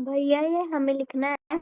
भैया ये हमें लिखना है।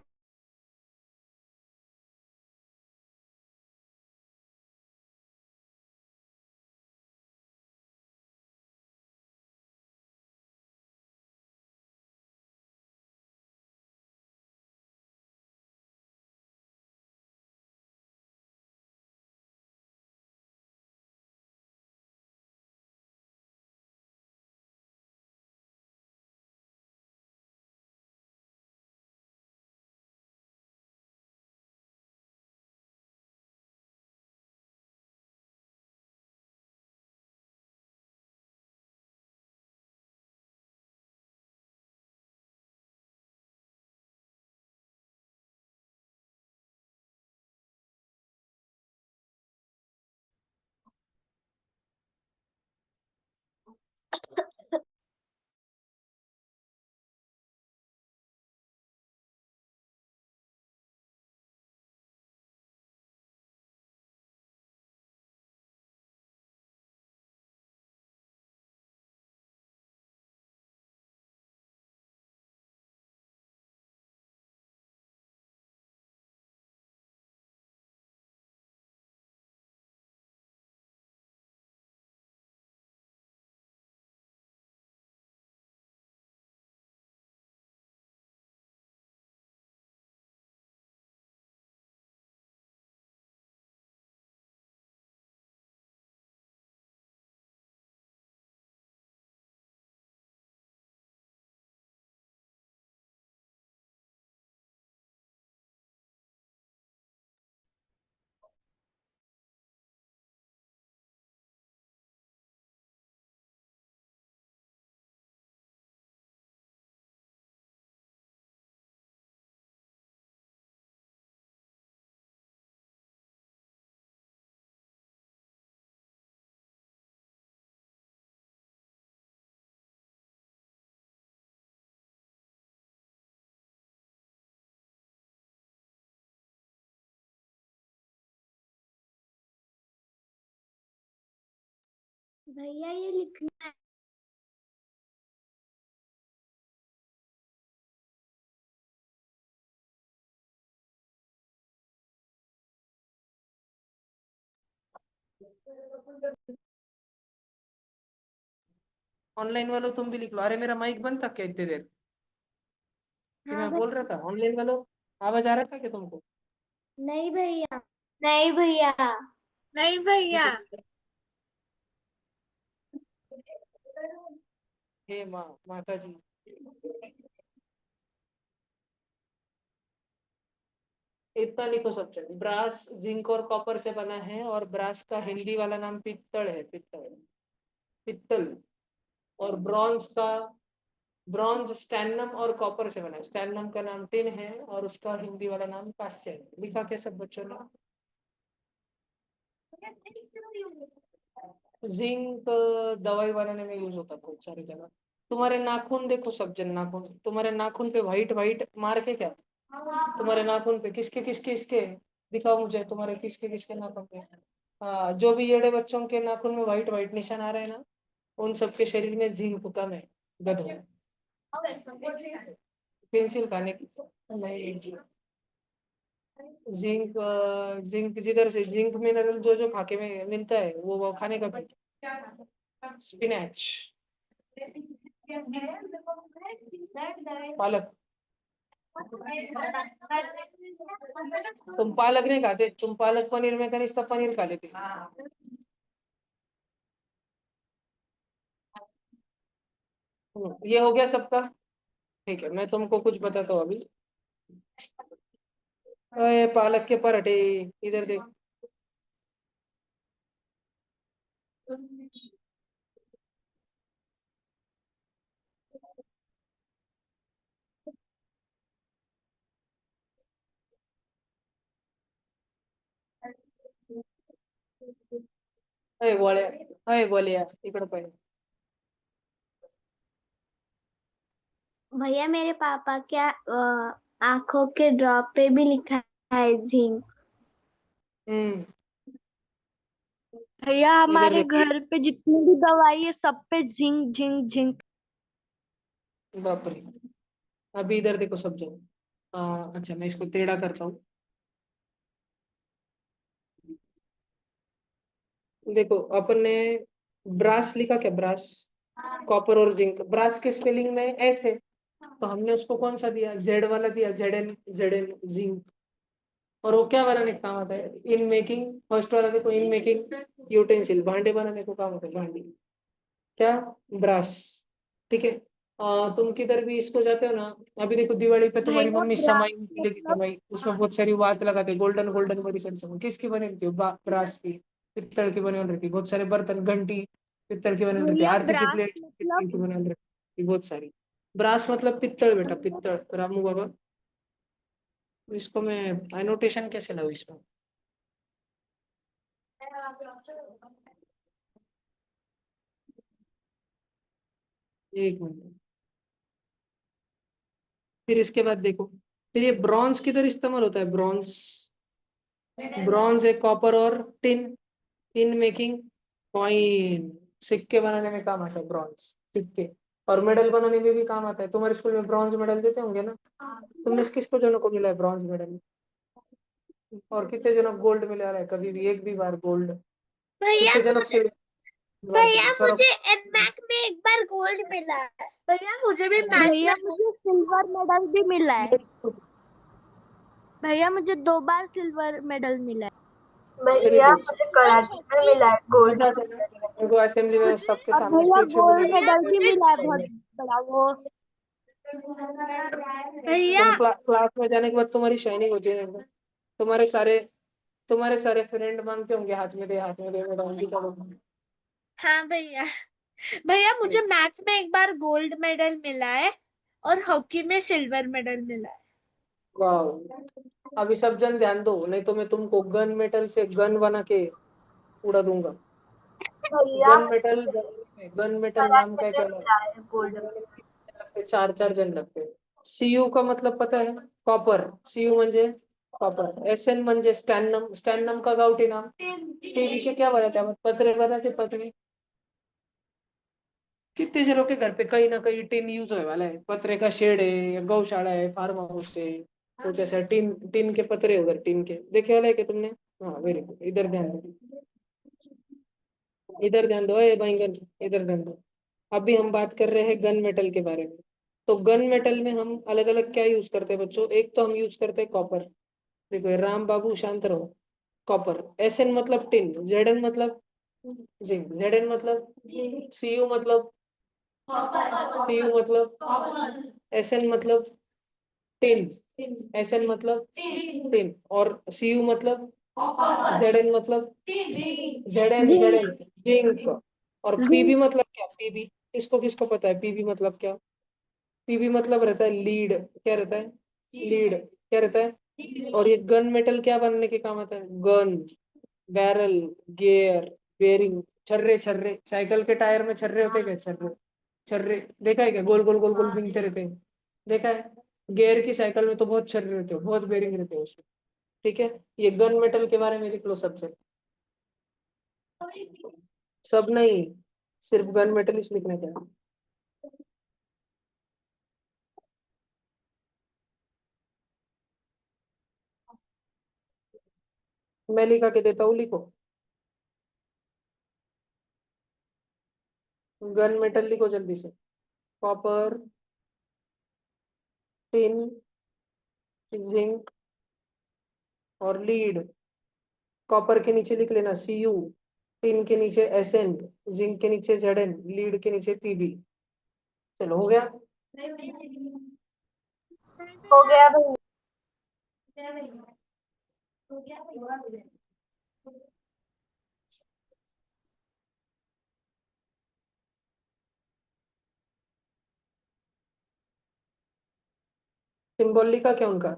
भैया ये लिखना है। ऑनलाइन वालों तुम भी लिख लो। अरे मेरा माइक बंद था क्या इतनी देर कि हाँ मैं बोल रहा भैया। था? ऑनलाइन वालों आवाज आ रहा था क्या तुमको? नहीं भैया। नहीं भैया। नहीं ठीक भैया। है ठीक है। हे माँ, माता जी। इतना लिखो सब जगह। ब्रास जिंक और कॉपर से बना है, और ब्रास का हिंदी वाला नाम पित्तल है, पित्तल, पित्तल। और ब्रॉन्ज का, ब्रॉन्ज स्टैन्नम और कॉपर से बना है। स्टैन्नम का नाम टिन है और उसका हिंदी वाला नाम कांस्य है। लिखा क्या सब बच्चों ने? जिंक दवाई बनाने में यूज होता है बहुत सारी जगह। तुम्हारे नाखून देखो सब जन, नाखून, तुम्हारे नाखून पे व्हाइट व्हाइट मार्क है क्या? तुम्हारे नाखून पे किसके किसके इसके दिखाओ मुझे, तुम्हारे किसके किसके नाखून पे। हाँ, जो भी येड़े बच्चों के नाखून में व्हाइट व्हाइट निशान आ रहे हैं ना, उन सबके शरीर में जिंक कम है, गध है। पेंसिल खाने की नहीं, जिंक, जिंक जिधर से जिंक मिनरल जो जो खाके में मिलता है वो खाने का भी। स्पिनच, पालक। तुम पालक नहीं खाते, तुम पालक पनीर में कनिष्ठ पनीर खा लेते। ये हो गया सबका। ठीक है, मैं तुमको कुछ बताता हूँ अभी। अरे पालक के पराठे, इधर देख। अरे गोळ्या, अरे गोळ्या इकडे पाहिजे। भैया मेरे पापा क्या आंखों के ड्रॉप पे भी लिखा है जिंक। हम्म। भैया इधर हमारे देखिए। घर पे जितनी भी दवाई है सब पे जिंक जिंक जिंक। बाप रे। अभी इधर देखो सब्जेक्ट। अच्छा मैं इसको टेढ़ा करता हूँ। देखो अपन ने ब्रास लिखा क्या, ब्रास, कॉपर और जिंक। ब्रास के स्पेलिंग में एस है, तो हमने उसको कौन सा दिया, जेड वाला दिया, जेड एन जिंक। और वो क्या बनाने का काम आता है, इन मेकिंग। फर्स्ट वाला देखो, इन मेकिंग यूटेंसिल, भांडे बनाने को काम आता है, भांडी क्या, ब्रास। ठीक है। तुम किधर भी इसको जाते हो ना, अभी देखो दिवाली पे तुम्हारी भैया मम्मी समाई ब्रास लेगी, मतलब समाई उसमें बहुत सारी बात लगाते हैं, गोल्डन गोल्डन बड़ी सारी समाई किसकी बनी रहती है, ब्रास की, पित्तल की बनी रहती है, बहुत सारे बर्तन, घंटी पित्तल की बनी रहती है, भैया आरती की ब्रास प्लेट मतलब पित्तल की बनी रहती है, बहुत सारी। ब्रास मतलब पित्तल बेटा, पित्तल, रामू बाबा। इसको मैं एनोटेशन कैसे लाऊं इसमें। एक मिनट। फिर इसके बाद देखो, फिर ये ब्रॉन्ज किधर इस्तेमाल होता है, ब्रॉन्ज। ब्रॉन्ज है, कॉपर और टिन, इन मेकिंग कॉइन, सिक्के बनाने में काम आता है ब्रॉन्ज, सिक्के। और मेडल बनाने में भी काम आता है, तुम्हारे स्कूल में ब्रॉन्ज मेडल देते होंगे ना। तुमने किसको जनों को मिला है ब्रॉन्ज मेडल, और कितने जनों को गोल्ड मिला है, कभी भी एक भी बार गोल्ड, भैया कितने जनों को मुझे सिल्वर बार भैया मिली, सौरभ। मुझे एनमैक में एक बार गोल्ड मिला है। भैया मुझे भी मैथ भैया में मुझे सिल्वर मेडल भी मिला है। भैया मुझे 2 बार सिल्वर मेडल मिला है। वेरी भैया गुड। मुझे कराटे में मिला है गोल्ड मजा आता है ना, मेरे को असेंबली में मुझे सबके और सामने भैया स्पीच गोल्ड बोलने मेडल भी का। मिला है बहुत बड़ा वो। भैया तुम क्लास में जाने के बाद तुम्हारी शाइनिंग होती है ना, तुम्हारे सारे तुम्हारे सारे फ्रेंड मांगते होंगे, हाथ में दे, मैं डाउनली करूंगा। हाँ भैया, भैया मुझे मैथ्स में एक बार गोल्ड मेडल मिला है और हॉकी में सिल्वर मेडल मिला है। वाह, अभी सब जन ध्यान दो, नहीं तो मैं तुमको गन मेटल से गन बना के उड़ा दूंगा। भैया गन मुझे मेटल, गन मेटल नाम कराटे का में क्या मिला है गोल्ड। लगते, चार चार जन लगते। सीयू का मतलब पता है, कॉपर, सीयू म्हणजे कॉपर, एसएन म्हणजे स्टॅन्नम, स्टॅन्नम का गावठी नाम। टीवी के क्या बनाते हैं, पत्रे बनाते, पत्रे। कितने जनों के घर पे कहीं ना कहीं टिन यूज होने वाला है, पतरे का शेड है या गौशाला है, फार्म हाउस है, कुछ ऐसा, टिन टिन के पतरे उधर, टिन के देखे वाला है क्या तुमने। हाँ वेरी गुड, इधर ध्यान दो, इधर ध्यान दो, ए बैंगन, इधर ध्यान दो। अभी हम बात कर रहे हैं गन मेटल के बारे में। तो गन मेटल में हम अलग अलग क्या यूज करते हैं बच्चों, एक तो हम यूज करते हैं कॉपर। देखो ये राम बाबू शांत रहो। कॉपर, एस एन मतलब टिन, जेड एन मतलब जिंक, जेड एन मतलब सीयू मतलब, सीयू मतलब, एस एन मतलब टिन, एस एन मतलब टिन, और सीयू मतलब, जेड एन मतलब, जेड जिंक एन जिंक। और पीबी जिंक मतलब क्या, पीबी, किसको किसको पता है पीबी मतलब क्या। पीबी मतलब रहता है लीड, क्या रहता है, लीड, क्या रहता है। और ये गन मेटल क्या बनने के काम आता है, गन, बैरल, गियर, बेरिंग, छर्रे, छर्रे साइकिल के टायर में छर्रे होते हैं क्या, छर्रे, छर्रे देखा है क्या, गोल गोल गोल गोल घूमते रहते हैं, देखा है। गियर की साइकिल में तो बहुत छर्रे रहते हो, बहुत बेरिंग रहते हो उसमें। ठीक है, ये गन मेटल के बारे में लिख लो सबसे। सब नहीं, सिर्फ गन मेटल ही लिखने का। मैं लिखा के देता हूँ, लिखो। गन मेटल लिखो जल्दी से, कॉपर, टिन, जिंक और लीड। कॉपर के नीचे लिख लेना सीयू, टिन के नीचे एसएन, जिंक के नीचे जेडएन, लीड के नीचे पीबी। चलो हो गया। हो गया भैया। सिंबल लिखा क्या उनका,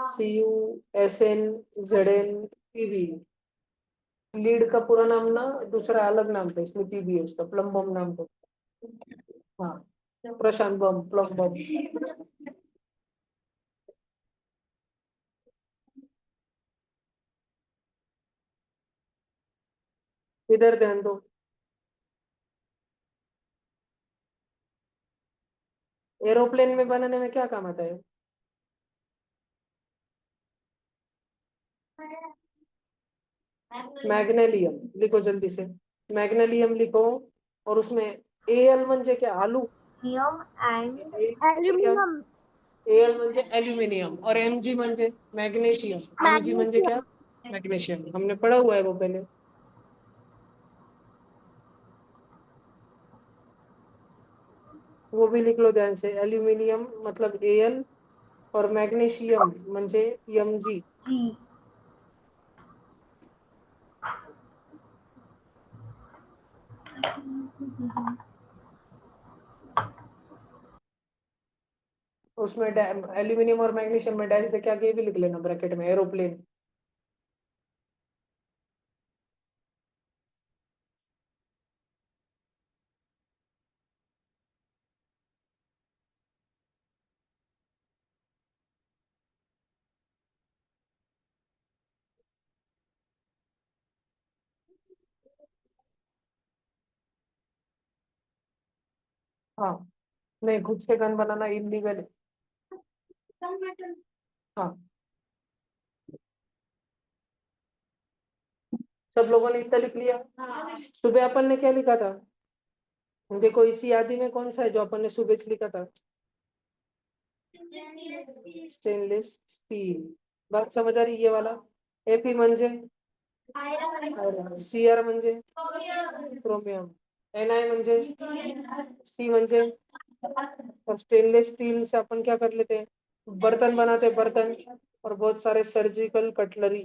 CU, SN, ZN, PB. Lead का पूरा नाम ना दूसरा अलग नाम था, इसलिए पीबी है उसका, प्लम बम नाम था। हाँ, प्रशांत बम, प्लम बम। इधर ध्यान दो। एरोप्लेन में बनाने में क्या काम आता है? मैग्नेलियम लिखो जल्दी से, मैग्नेलियम लिखो। और उसमें एल म्हणजे क्या? आलू। Helium and एल्युमिनियम, एल म्हणजे एल्युमिनियम और एमजी म्हणजे मैग्नीशियम। एमजी म्हणजे क्या? मैग्नीशियम। मैग्नीशियम, हमने पढ़ा हुआ है वो पहले। वो भी लिख लो ध्यान से, एल्युमिनियम मतलब एल और मैग्नीशियम म्हणजे एमजी। G. उसमें एल्यूमिनियम और मैग्नीशियम में डैश दे के आगे ये भी लिख लेना ब्रैकेट में, एरोप्लेन। हाँ, नहीं खुद से गन बनाना इलीगल है। हाँ, सब लोगों ने इतना लिख लिया। सुबह अपन ने क्या लिखा था? देखो इसी आदि में कौन सा है जो अपन ने सुबह लिखा था? Stainless steel. बात समझ आ रही है? ये वाला एफी म्हणजे सीआर म्हणजे क्रोमियम, एनआय म्हणजे सी म्हणजे। और स्टेनलेस स्टील से अपन क्या कर लेते हैं? बर्तन बनाते हैं, बर्तन और बहुत सारे सर्जिकल कटलरी।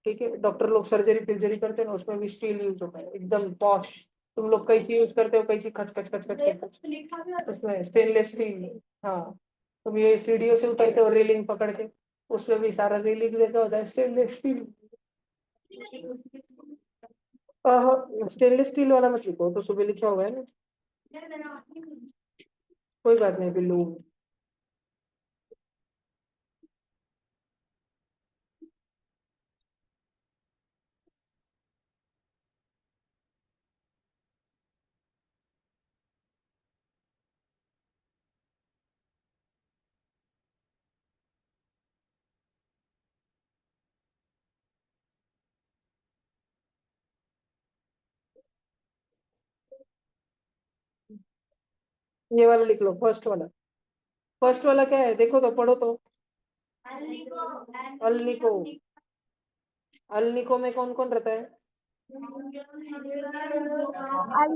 ठीक है, डॉक्टर लोग सर्जरी फिर्जरी करते हैं ना, उसमें भी स्टील यूज होता है, एकदम पॉश। तुम लोग कैंची यूज करते हो, कैंची खच खच खच खच खच खच। उसमें स्टेनलेस स्टील। हाँ, तुम ये सीढ़ियों से उतरते हो रेलिंग पकड़ के, उसमें भी सारा रेलिंग देखा होता है स्टेनलेस स्टील। स्टेनलेस स्टील वाला मत लिखो, तो सुबह लिखा हुआ है ना। कोई बात नहीं बिल्लू। ये वाला लिख लो, फर्स्ट वाला। फर्स्ट वाला क्या है देखो तो, पढ़ो तो। अल्निको। अल्निको में कौन कौन रहता है?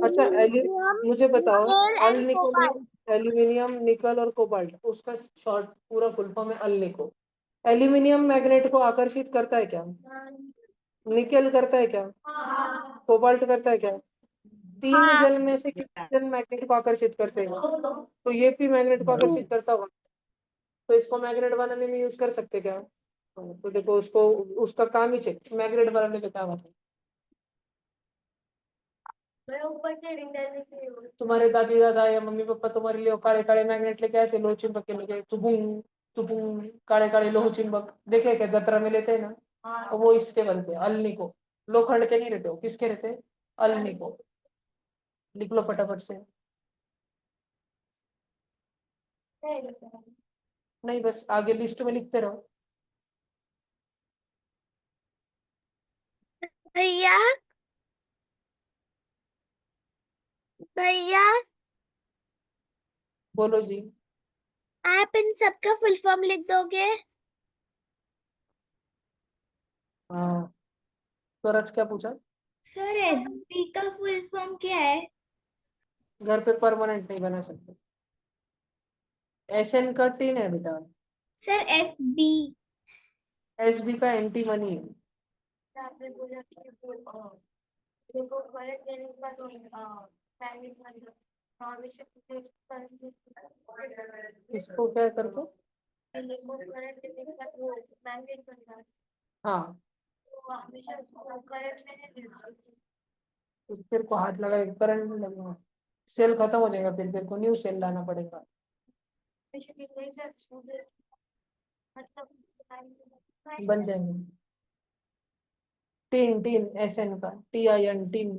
अच्छा एल्युमिनियम, मुझे बताओ, निकेल एंड अल्निको में कोबाल्ट। एल्यूमिनियम, निकल और कोबाल्ट, उसका शॉर्ट पूरा फुल फॉर्म है अल्निको। एल्यूमिनियम मैग्नेट को आकर्षित करता है क्या? निकेल करता है क्या? कोबाल्ट करता है क्या? तीन हाँ। जल में से किस जल मैग्नेट को आकर्षित करते हैं? तो ये भी मैग्नेट को टू। आकर्षित करता होगा, तो इसको मैग्नेट बनाने में यूज कर सकते क्या? तो देखो उसको, उसका काम ही चेक मैग्नेट बनाने में काम आता है। तुम्हारे दादी दादा या मम्मी पापा तुम्हारे लिए काले काले मैग्नेट लेके आए थे, लोह चुंबक के लेके, चुबुंग चुबुंग, काले काले लोह चुंबक देखे क्या जत्रा में लेते हैं ना? तो वो इसके बनते हैं, अल्निको। लोखंड के नहीं रहते, हो किसके रहते हैं? अल्निको। लिख लो फटाफट से। नहीं बस आगे लिस्ट में लिखते रहो। भैया, भैया, बोलो जी। आप इन सबका फुल फॉर्म लिख दोगे? हाँ, तो आज क्या पूछा? सर एसबी का फुल फॉर्म क्या है? घर पे परमानेंट नहीं बना सकते। एसएन का टीन है बेटा। Sir SB. एसबी का एंटी मनी है। इसको क्या करके? हाँ, तो तेरे को हाथ लगा करंट नहीं लगेगा, सेल खत्म हो जाएगा, फिर तेरे को न्यू सेल लाना पड़ेगा। बन जाएंगे। टीन टीन एसएन का TIN टीन।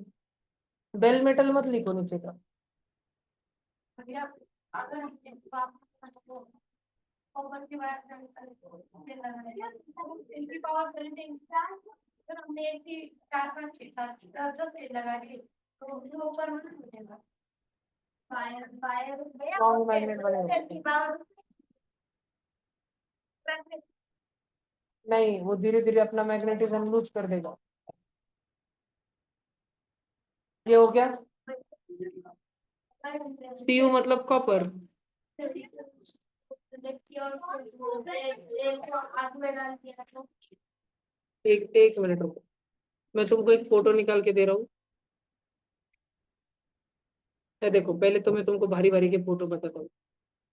बेल मेटल मत लिखो नीचे का। स्ट्रॉन्ग मैग्नेट बनेगा। नहीं, वो धीरे धीरे अपना मैग्नेटिज्म लूज कर देगा। ये हो गया। Cu मतलब कॉपर। एक एक मिनट रुको, मैं तुमको एक फोटो निकाल के दे रहा हूँ। ये देखो, पहले तो मैं तुमको भारी भारी के फोटो बताता हूँ।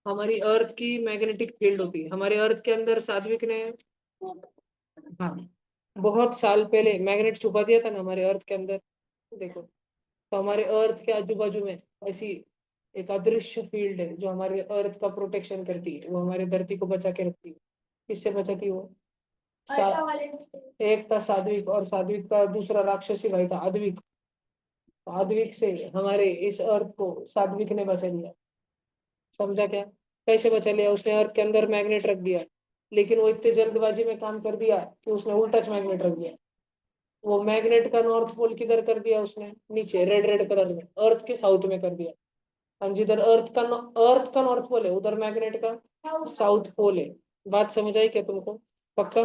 हमारी अर्थ की मैग्नेटिक फील्ड होती है, हमारे अर्थ के अंदर सात्विक ने, हाँ, बहुत साल पहले मैग्नेट छुपा दिया था ना हमारे अर्थ के अंदर। देखो, तो हमारे अर्थ के आजू बाजू में ऐसी एक अदृश्य फील्ड है जो हमारे अर्थ का प्रोटेक्शन करती है, वो हमारे धरती को बचा के रखती है। किससे बचाती है वो? एक था सात्विक, और सात्विक का दूसरा राक्षसी भाई था आद्विक। आद्विक से हमारे इस अर्थ को सात्विक ने बचा लिया। समझा क्या? कैसे बचा लिया? उसने अर्थ के अंदर मैग्नेट रख दिया, लेकिन वो इतने जल्दबाजी में काम कर दिया कि उसने उल्टा मैग्नेट रख दिया। वो मैग्नेट का नॉर्थ पोल किधर कर दिया उसने? नीचे रेड रेड कलर में, अर्थ के साउथ में कर दिया। और जिधर अर्थ का नॉर्थ पोल है, उधर मैग्नेट का साउथ पोल है। बात समझ आई क्या तुमको? पक्का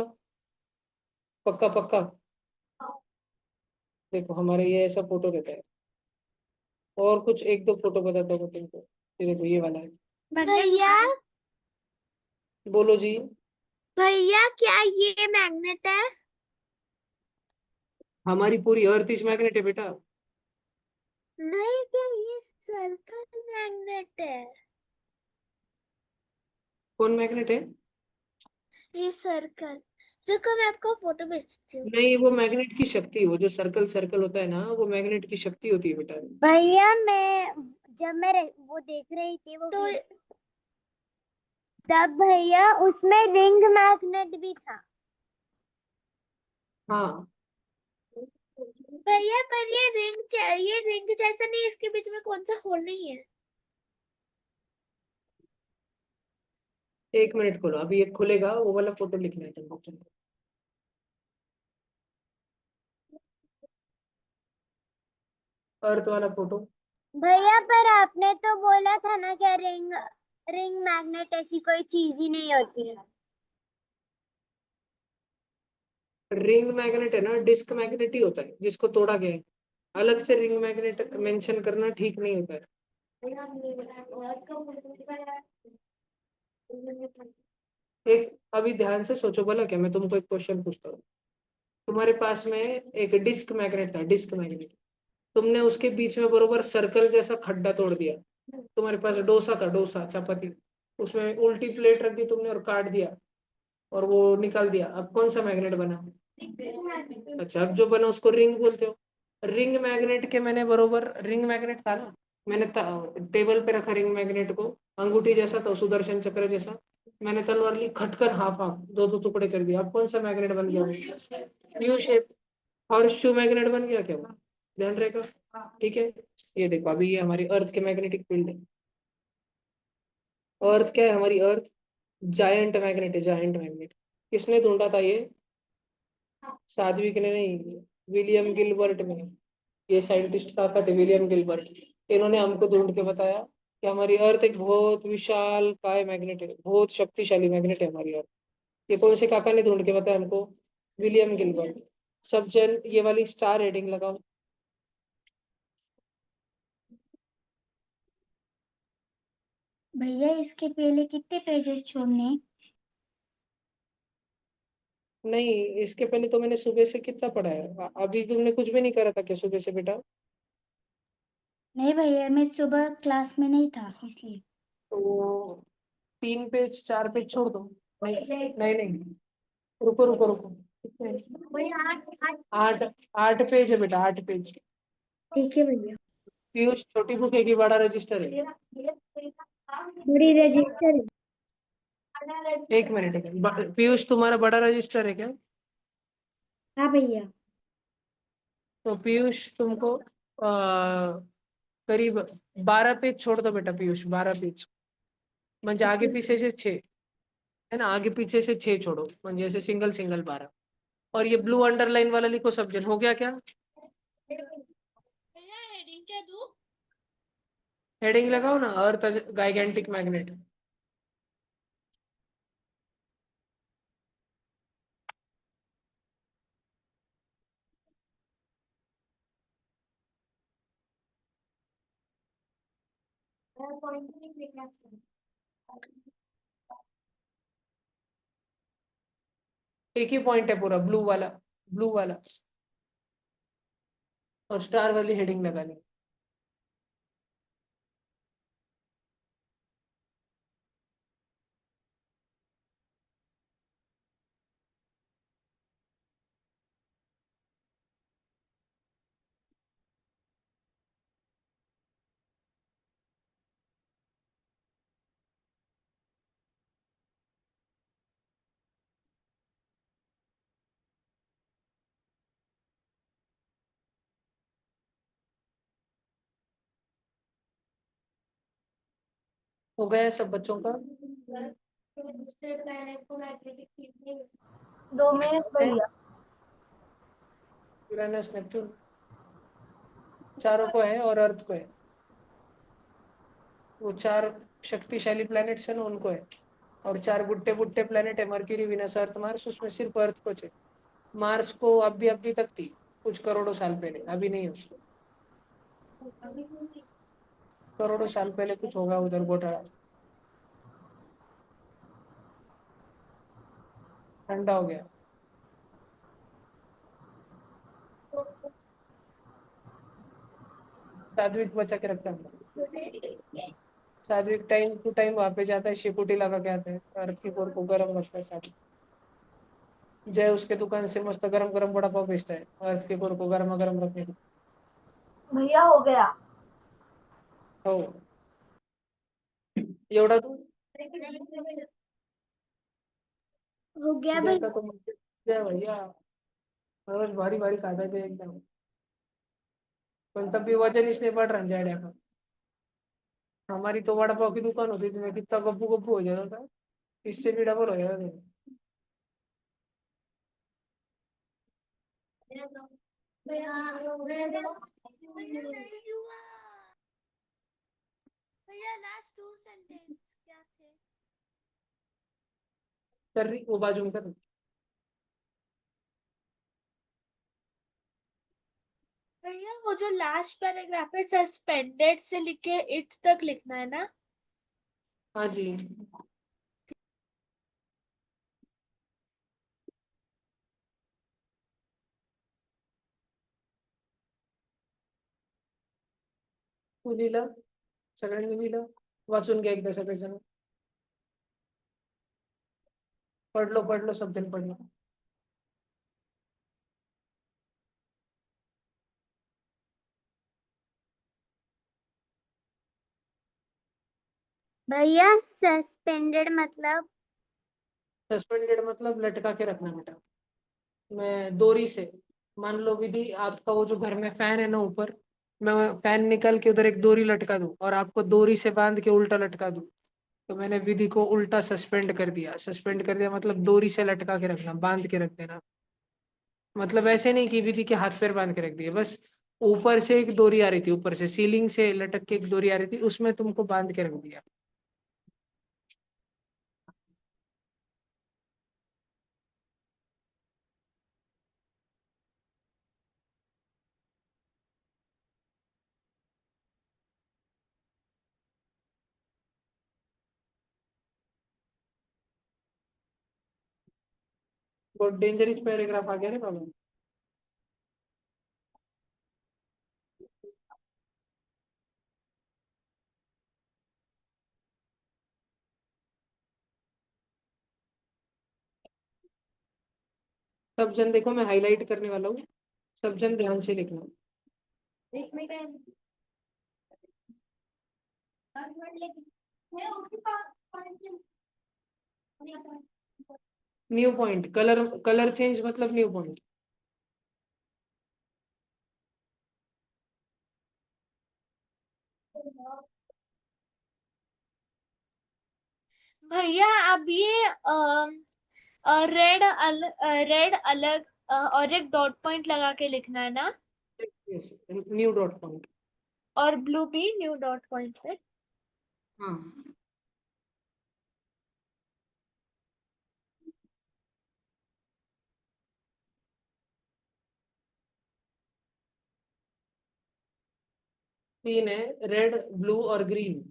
पक्का पक्का। देखो, हमारे ये ऐसा फोटो रहता है। और कुछ एक दो फोटो बताता हूँ तुमको। ये देखो, ये वाला है। भैया बोलो जी। भैया क्या ये मैग्नेट है? हमारी पूरी अर्थ इज मैग्नेट है बेटा। नहीं क्या ये सर्कल मैग्नेट है? कौन मैग्नेट है? ये सर्कल, रुको मैं आपको फोटो भेजती हूँ। नहीं, वो मैग्नेट की शक्ति, वो जो सर्कल सर्कल होता है ना, वो मैग्नेट की शक्ति होती है बेटा। भैया मैं जब मैं वो देख रही थी वो तो तब भैया उसमें रिंग मैग्नेट भी था। हाँ, भैया पर ये रिंग जैसा नहीं, इसके बीच में कौन सा होल नहीं है? एक मिनट खोलो, अभी एक खुलेगा, वो वाला फोटो लिखना है तुमको। चलो, अर्थ वाला फोटो। भैया पर आपने तो बोला था ना कि रिंग रिंग मैग्नेट ऐसी कोई चीज ही नहीं होती है। रिंग मैग्नेट है ना, डिस्क मैग्नेट ही होता है जिसको तोड़ा गया है। अलग से रिंग मैग्नेट मेंशन करना ठीक नहीं होता है। एक अभी ध्यान से सोचो, बोला क्या, मैं तुमको एक क्वेश्चन पूछता हूँ। तुम्हारे पास में एक डिस्क मैग्नेट था, डिस्क मैग्नेट। तुमने उसके बीच में बरोबर सर्कल जैसा खड्डा तोड़ दिया। तुम्हारे पास डोसा था, डोसा चपाती, उसमें उल्टी प्लेट रख दी तुमने और काट दिया, और वो निकाल दिया। अब कौन सा मैग्नेट बना? अच्छा, अब जो बना उसको रिंग बोलते हो। रिंग मैग्नेट के मैंने बरोबर, रिंग मैग्नेट था ना, मैंने टेबल पे रखा रिंग मैग्नेट को, अंगूठी जैसा था, सुदर्शन चक्र जैसा। मैंने तलवार ली, खटकर हाफ हाफ दो दो टुकड़े कर दिया। अब कौन सा मैग्नेट बन गया? U shape. Horse shoe magnet बन गया क्या वो? ध्यान रहेगा, ठीक है। ये देखो, अभी ये हमारी अर्थ के मैग्नेटिक फील्ड है। अर्थ क्या है हमारी? अर्थ जायंट मैग्नेट है, जायंट मैग्नेट। किसने ढूंढा था ये? साध्विक ने नहीं, विलियम गिलबर्ट ने। ये साइंटिस्ट काका थे, विलियम गिलबर्ट। इन्होंने हमको ढूंढ के बताया कि हमारी अर्थ एक बहुत विशाल काय मैग्नेट है, बहुत शक्तिशाली मैग्नेट है हमारी अर्थ। ये कौन से काका ने ढूंढ के बताया हमको? William Gilbert. सब जन ये वाली स्टार हेडिंग लगाओ। भैया इसके पहले कितने पेजेस छोड़ने? नहीं, इसके पहले तो मैंने सुबह से कितना पढ़ा है। अभी तुमने कुछ भी नहीं करा था क्या सुबह से बेटा? नहीं भैया मैं सुबह क्लास में नहीं था इसलिए। तो 3 पेज 4 पेज छोड़ दो। नहीं नहीं नहीं, रुको रुको रुको, कितने? 8 8 पेज है बेटा, 8 पेज। ठीक है भैया। पीयूष, छोटी बुक है कि बड़ा रजिस्टर है? बड़ी रजिस्टर है। एक मिनट, पीयूष तुम्हारा बड़ा रजिस्टर है क्या? हाँ भैया। तो पीयूष तुमको करीब 12 पेज छोड़ दो बेटा, पीयूष 12 पेज। म्हणजे आगे पीछे से 6 है ना, आगे पीछे से 6 छोड़ो, म्हणजे ऐसे सिंगल सिंगल 12। और ये ब्लू अंडरलाइन वाला लिखो सब्जेक्ट, हो गया क्या? भैया हेडिंग क्या दूं? हेडिंग लगाओ ना, अर्थ गाइगेंटिक मैग्नेट। एक ही पॉइंट है पूरा, ब्लू वाला, ब्लू वाला, और स्टार वाली हेडिंग लगानी। हो गया सब बच्चों का? 2 मिनट भैया। यूरेनस नेपच्यून चारों को है और अर्थ को है, वो 4 शक्तिशाली प्लैनेट्स है ना, उनको है। और 4 बुट्टे बुट्टे प्लैनेट है, मरक्यूरी, विनस, अर्थ, मार्स, उसमें सिर्फ अर्थ को है। मार्स को अभी तक थी, कुछ करोड़ों साल पहले, अभी नहीं है उसको। करोड़ों साल पहले कुछ होगा उधर घोटाला, ठंडा हो गया। सात्विक बचा के रखता है, सात्विक टाइम टू टाइम वहां पे जाता है, शिपुटी लगा के आता है, अर्थ की कोर को गर्म रखता है सात्विक। जय उसके दुकान से मस्त गरम गरम वड़ा पाव बेचता है, अर्थ के कोर को गर्मा गर्म रखने को। भैया हो गया। हो एवढा तू हो गया जय का भैया। तो जय भैया, रोज भारी भारी खाता थे एकदम, पण तब भी वजन इसलिए बढ़ रहा है जय का। हमारी तो वड़ा पाव की दुकान होती थी, मैं कितना गप्पू गप्पू हो जाता था, इससे भी डबल हो जाता था। भैया नहीं हुआ। भैया लास्ट 2 सेंटेंस क्या थे? कर रही वो बाजू में कर। भैया वो जो लास्ट पैराग्राफ है, सस्पेंडेड से लिखे इट तक लिखना है ना? हाँ जी। तू लिहिलं, सगळ्यांनी लिहिलं, वाचून घ्या एकदा सगळेजण। पढ़ लो सब दिन पढ़ लो। भैया सस्पेंडेड मतलब? सस्पेंडेड मतलब लटका के रखना बेटा, मैं डोरी से। मान लो विधि, आपका वो जो घर में फैन है ना ऊपर, मैं फैन निकाल के उधर एक डोरी लटका दूं और आपको डोरी से बांध के उल्टा लटका दूं, तो मैंने विधि को उल्टा सस्पेंड कर दिया। सस्पेंड कर दिया मतलब डोरी से लटका के रखना, बांध के रख देना। मतलब ऐसे नहीं कि विधि के हाथ पैर बांध के रख दिए, बस ऊपर से एक डोरी आ रही थी, ऊपर से सीलिंग से लटक के एक डोरी आ रही थी, उसमें तुमको बांध के रख दिया। बहुत डेंजरस पैराग्राफ आ गया रे बाबा। सब जन देखो, मैं हाईलाइट करने वाला हूँ, सब जन ध्यान से लिखना। New point, colour colour change मतलब न्यू पॉइंट। भैया अब ये रेड अलग और एक डॉट पॉइंट लगा के लिखना है ना, न्यू डॉट पॉइंट। और ब्लू भी न्यू डॉट पॉइंट से। हाँ, तीन है, रेड ब्लू और ग्रीन।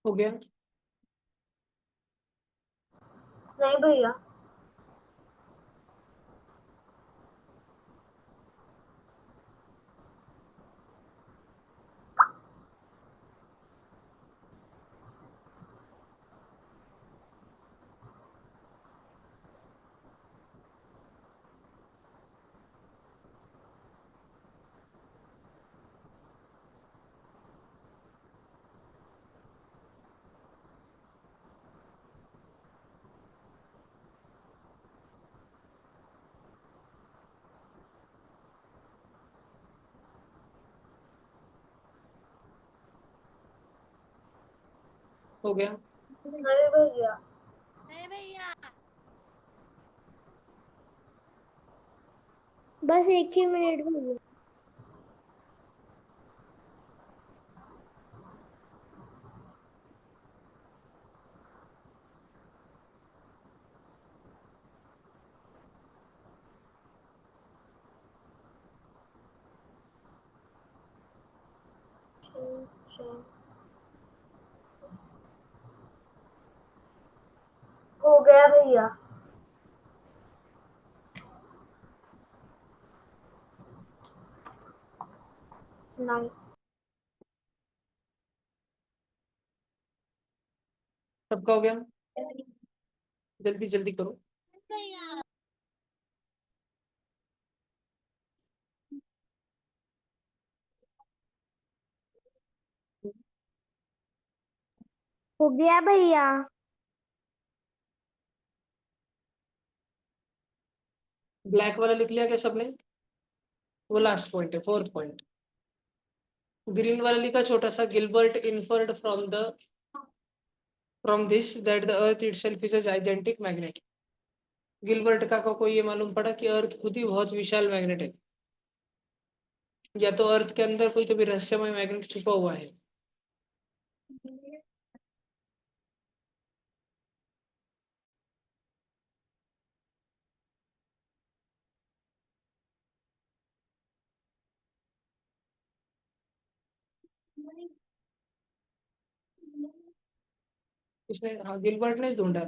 हो गया। नहीं भैया। हो गया। नहीं भैया। नहीं भैया। बस एक ही मिनट भैया। हो गया भैया। नहीं। सबका हो गया, जल्दी जल्दी करो। भैया हो गया भैया। ब्लैक वाला लिख लिया क्या सबने? वो लास्ट पॉइंट है, फोर्थ पॉइंट। ग्रीन वाला लिखा छोटा सा, Gilbert inferred from this that the earth itself is a gigantic magnet. Gilbert का को ये मालूम पड़ा कि अर्थ खुद ही बहुत विशाल मैग्नेट है, या तो अर्थ के अंदर कोई तो भी रहस्यमय मैग्नेट छुपा हुआ है। इसने, हाँ, गिलबर्ट ने ढूंढा।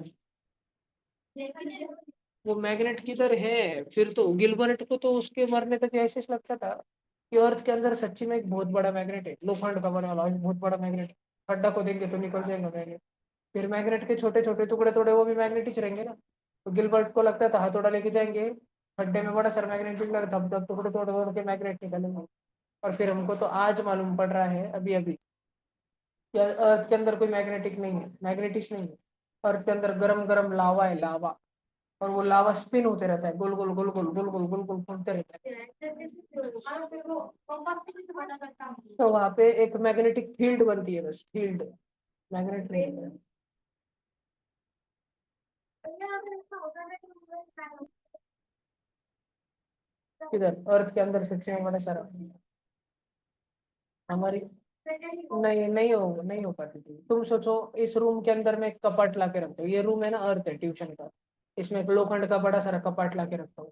वो मैग्नेट किधर है? फिर तो गिलबर्ट को तो उसके मरने तक ऐसे लगता था कि अर्थ के अंदर सच्ची में एक बहुत बड़ा मैग्नेट है, लोखंड का बना वाला एक बहुत बड़ा मैग्नेट। खड्डा को देंगे तो निकल जाएगा मैग्नेट। फिर मैग्नेट के छोटे छोटे टुकड़े टुकड़े वो भी मैग्नेटिक रहेंगे ना। तो गिलबर्ट को लगता था हथौड़ा लेके जाएंगे, खड्डे में बड़ा सारा मैग्नेट निकलेगा, धप धप टुकड़े तोड़ तोड़ के मैग्नेट निकलेंगे। और फिर हमको तो आज मालूम पड़ रहा है अभी अभी कि अर्थ के अंदर कोई मैग्नेटिक नहीं है, मैग्नेटिक नहीं है। अर्थ के अंदर गरम गरम लावा है, लावा। और वो लावा स्पिन होते रहता है, गोल गोल गोल गोल गोल गोल गोल गोल घूमते रहता है। तो वहां पे एक मैग्नेटिक फील्ड बनती है, बस फील्ड, मैग्नेट नहीं होता है। इधर अर्थ के अंदर सच्चे में बड़ा सारा हमारी, नहीं नहीं हो, नहीं हो पाती थी। तुम सोचो, इस रूम के अंदर मैं एक कपाट ला के रखता हूँ, ये रूम है ना, अर्थ है ट्यूशन का। इसमें एक लोखंड का बड़ा सारा कपाट ला के रखता हूँ।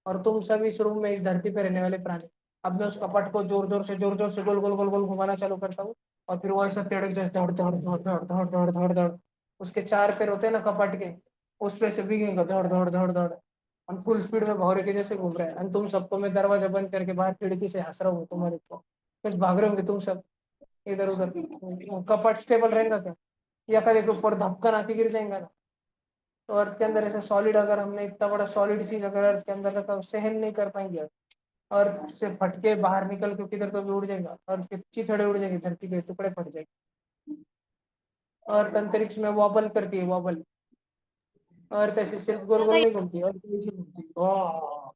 और तुम सब इस रूम में, इस धरती पे रहने वाले प्राणी। अब मैं उस कपट को जोर जोर से गोल गोल गोल गोल घुमाना चालू करता हूँ। और फिर वो ऐसा तिड़क जैसे दौड़ दौड़ दौड़ दौड़ दौड़ दौड़ दौड़ दौड़ उसके 4 पैर होते हैं ना कपट के, उस पे से भीगेगा दौड़ दौड़ दौड़ दौड़, हम फुल स्पीड में भौरे के जैसे घूम रहे हैं, और तुम सबको मैं दरवाजा बंद करके बाहर खिड़की से हंस रहा हूँ तुम्हारे को, बस भाग रहे होंगे तुम सब इधर उधर। कपट स्टेबल रहेगा क्या? या कभी के ऊपर धक्का आके गिर जाएगा ना। तो अर्थ के अंदर ऐसे सॉलिड, अगर हमने इतना बड़ा सॉलिड चीज अगर अर्थ के अंदर रखा, सहन नहीं कर पाएंगे, अर्थ से फटके बाहर निकल के किधर तो भी उड़ जाएगा, अर्थ के चिथड़े उड़ जाएंगे, धरती के टुकड़े फट जाएंगे। अर्थ अंतरिक्ष में वॉबल करती है, वॉबल। अर्थ ऐसे सिर्फ गोल गोल भैया नहीं घूमती, अर्थ नीचे घूमती है। वाह!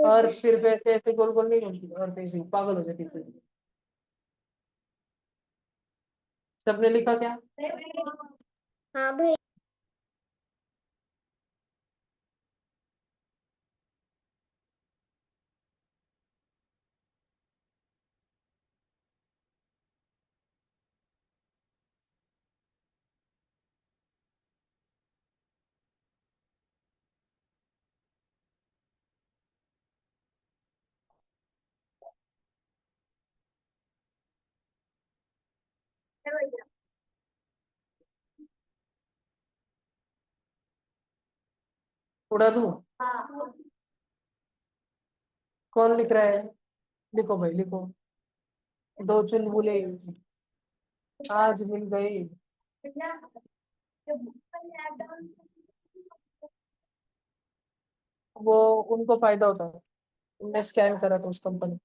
अर्थ सिर्फ ऐसे ऐसे गोल गोल नहीं घूमती, अर्थ ऐसे ही पागल हो जाती है। सबने लिखा क्या? हाँ भैया। उड़ा दूं? कौन लिख रहा है? लिखो भाई लिखो। दो चुलबुले आज मिल गई। वो उनको फायदा होता है, उनने स्कैन करा था उस कंपनी।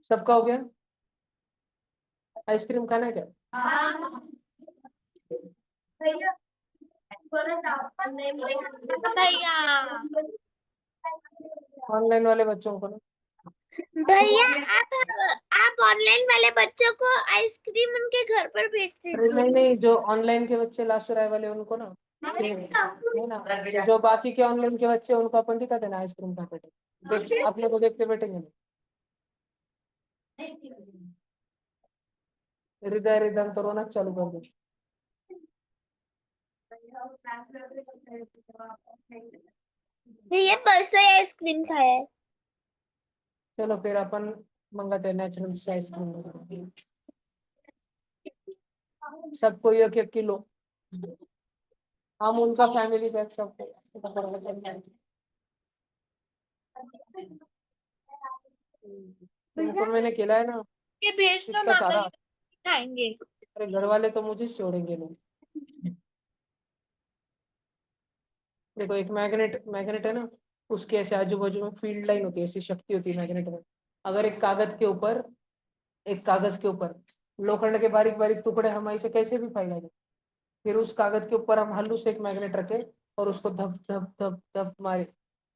सबका हो गया? आइसक्रीम खाना है क्या? भैया ऑनलाइन वाले बच्चों को ना। भैया आप ऑनलाइन वाले बच्चों को आइसक्रीम उनके घर पर भेज अरे दीजिए। नहीं नहीं, जो ऑनलाइन के बच्चे लास्ट राय वाले उनको ना, नहीं ना, जो बाकी के ऑनलाइन के बच्चे उनको अपन दिखा देना आइसक्रीम खा बैठे, देख अपने को देखते बैठेंगे ना। हृदय रिदम तो रोना चालू कर दो। भैया परसों ही आइसक्रीम खाया है। चलो फिर अपन मंगाते हैं नेचुरल से आइसक्रीम, सबको 1-1 किलो। हम उनका फैमिली पैक सबको। तुमको मैंने खिलाया ना, ये भेज दो इसका ना, सारा। गली में खाएंगे। अरे घर वाले तो मुझे छोड़ेंगे नहीं। देखो एक मैग्नेट, मैग्नेट है ना, उसके ऐसे आजू बाजू में फील्ड लाइन होती है, ऐसी शक्ति होती है मैग्नेट में। अगर एक कागज के ऊपर, एक कागज के ऊपर लोखंड के बारीक बारीक टुकड़े हम ऐसे कैसे भी फैला दें, फिर उस कागज के ऊपर हम हल्लू से एक मैग्नेट रखे और उसको धप धप धप धप मारे,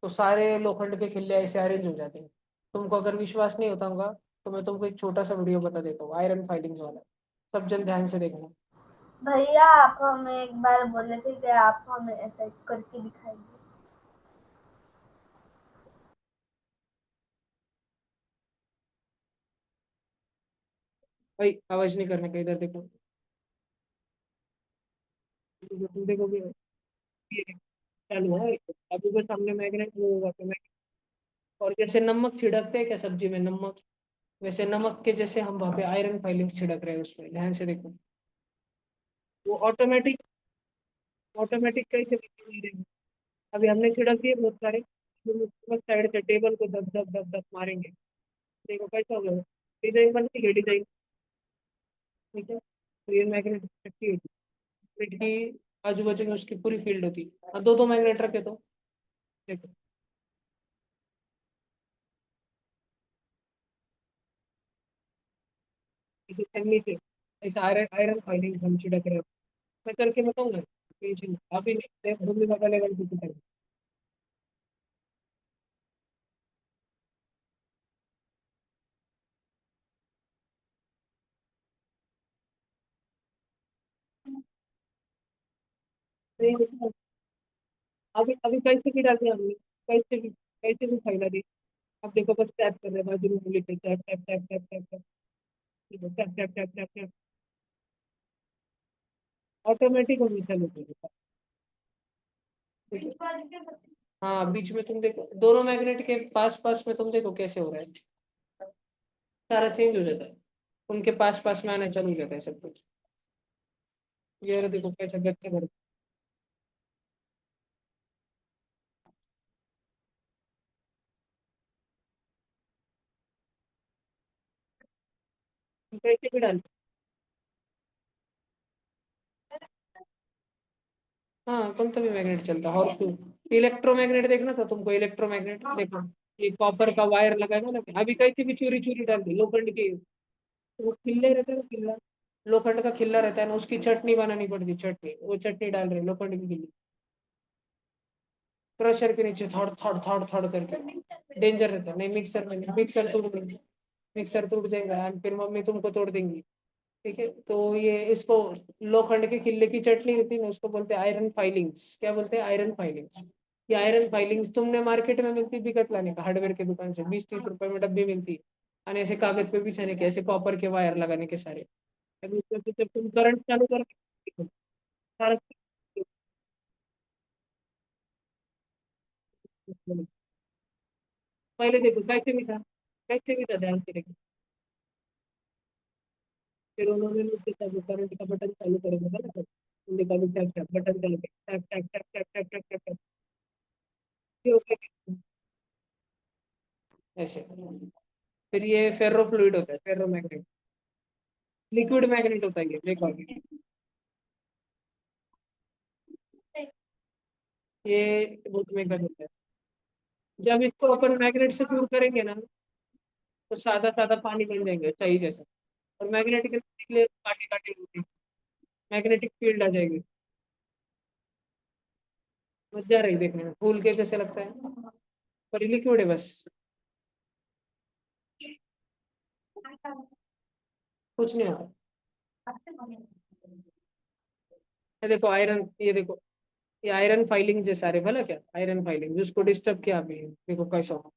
तो सारे लोखंड के खिल्ले ऐसे अरेंज हो जाते हैं। तुमको अगर विश्वास नहीं होता होगा तो मैं तुमको एक छोटा सा वीडियो बता देता हूँ, आयरन फाइलिंग्स वाला। सब जन ध्यान से देखना। भैया आप हमें एक बार बोले थे कि आप हमें ऐसा करके दिखाएंगे। भाई आवाज नहीं करने का, इधर देखो। तुम देखोगे ये चालू है, अभी के सामने मैग्नेट वो होगा तो और जैसे नमक छिड़कते हैं क्या सब्जी में नमक, वैसे नमक के जैसे हम वहाँ पे आयरन फाइलिंग्स छिड़क रहे हैं उसमें, ध्यान से देखो। वो ऑटोमेटिक, ऑटोमेटिक कैसे नहीं रहेंगे। अभी हमने छिड़क दिए बहुत सारे, साइड से टेबल को दब दब दब दब मारेंगे, देखो कैसा होगा। डिजाइन बनती है डिजाइन, ठीक है, तो ये मैग्नेट की होती है, मैग्नेट की आजू बाजू में उसकी पूरी फील्ड होती है, और दो दो मैग्नेट रखे तो देखो। इसे नीचे ऐसा आयरन आयरन फाइलिंग हम छिड़क रहे हैं। मैं करके बताऊंगा, टेंशन अभी नहीं, भूमि का लेवल की तरह। अभी अभी कैसे गिरा दिया हमने, कैसे भी फैला दी। अब देखो बस टैप कर रहे हैं, बाजू में लिखे tap tap tap tap tap tap, tap tap tap tap tap tap, automatic होनी चालू हो गई। हाँ, बीच में तुम देखो दोनों मैग्नेट के पास पास में, तुम देखो कैसे हो रहा है, सारा चेंज हो जाता है, उनके पास पास में आना चालू हो जाता है सब कुछ। ये रहा, देखो कैसे गट्टे भर कैसे भी डाल। हाँ, कौन सा भी मैग्नेट चलता है। और इलेक्ट्रोमैग्नेट देखना था तुमको, इलेक्ट्रोमैग्नेट देखो, ये कॉपर का वायर लगा है ना, अभी कैसे भी चोरी चोरी डाल दी लोखंड की, वो खिल्ले रहता है ना, खिल्ला, लोखंड का खिल्ला रहता है ना, उसकी चटनी बनानी पड़ती, चटनी, वो चटनी डाल रहे लोखंड की खिल्ली, क्रशर के नीचे थोड़ थोड़ थोड़ थोड़ करके, डेंजर रहता है। नहीं, मिक्सर में नहीं, मिक्सर टूट देंगे, मिक्सर टूट जाएगा और फिर मम्मी तुमको तोड़ देंगी। ठीक है, तो ये इसको लोखंड के किले की चटनी होती है ना, उसको बोलते हैं आयरन फाइलिंग्स। क्या बोलते हैं? Iron filings. ये आयरन फाइलिंग्स तुमने मार्केट में मिलती, बिकट लाने का, हार्डवेयर की दुकान से 20-30 रुपए में डब्बी मिलती है। और ऐसे कागज पे बिछाने के, ऐसे कॉपर के वायर लगाने के सारे। अभी उसमें से जब तुम करंट चालू कर, सारा पहले देखो कैसे भी था, कैसे भी था, ध्यान से देखो। फिर उन्होंने मुझसे चालू करंट का बटन चालू करेगा ना, उन्होंने कहा टैप टैप बटन चालू कर, tap tap tap tap tap tap tap tap, ये हो गया ऐसे। फिर ये फेरो फ्लूइड होता है, फेरो मैग्नेट, लिक्विड मैग्नेट होता है ये, देखो आगे। ये बहुत महंगा होता है। जब इसको अपन मैग्नेट से दूर करेंगे ना, तो सादा सादा पानी बन जाएंगे सही जैसा, और मैग्नेट के निकले काटे काटे होते, मैग्नेटिक फील्ड आ जाएगी। मजा रही देखने में, फूल के कैसे लगता है, पर लिक्विड है बस, कुछ नहीं होता। ये देखो आयरन, ये देखो, ये आयरन फाइलिंग जैसा सारे भला क्या, आयरन फाइलिंग उसको डिस्टर्ब किया अभी, देखो कैसा हो,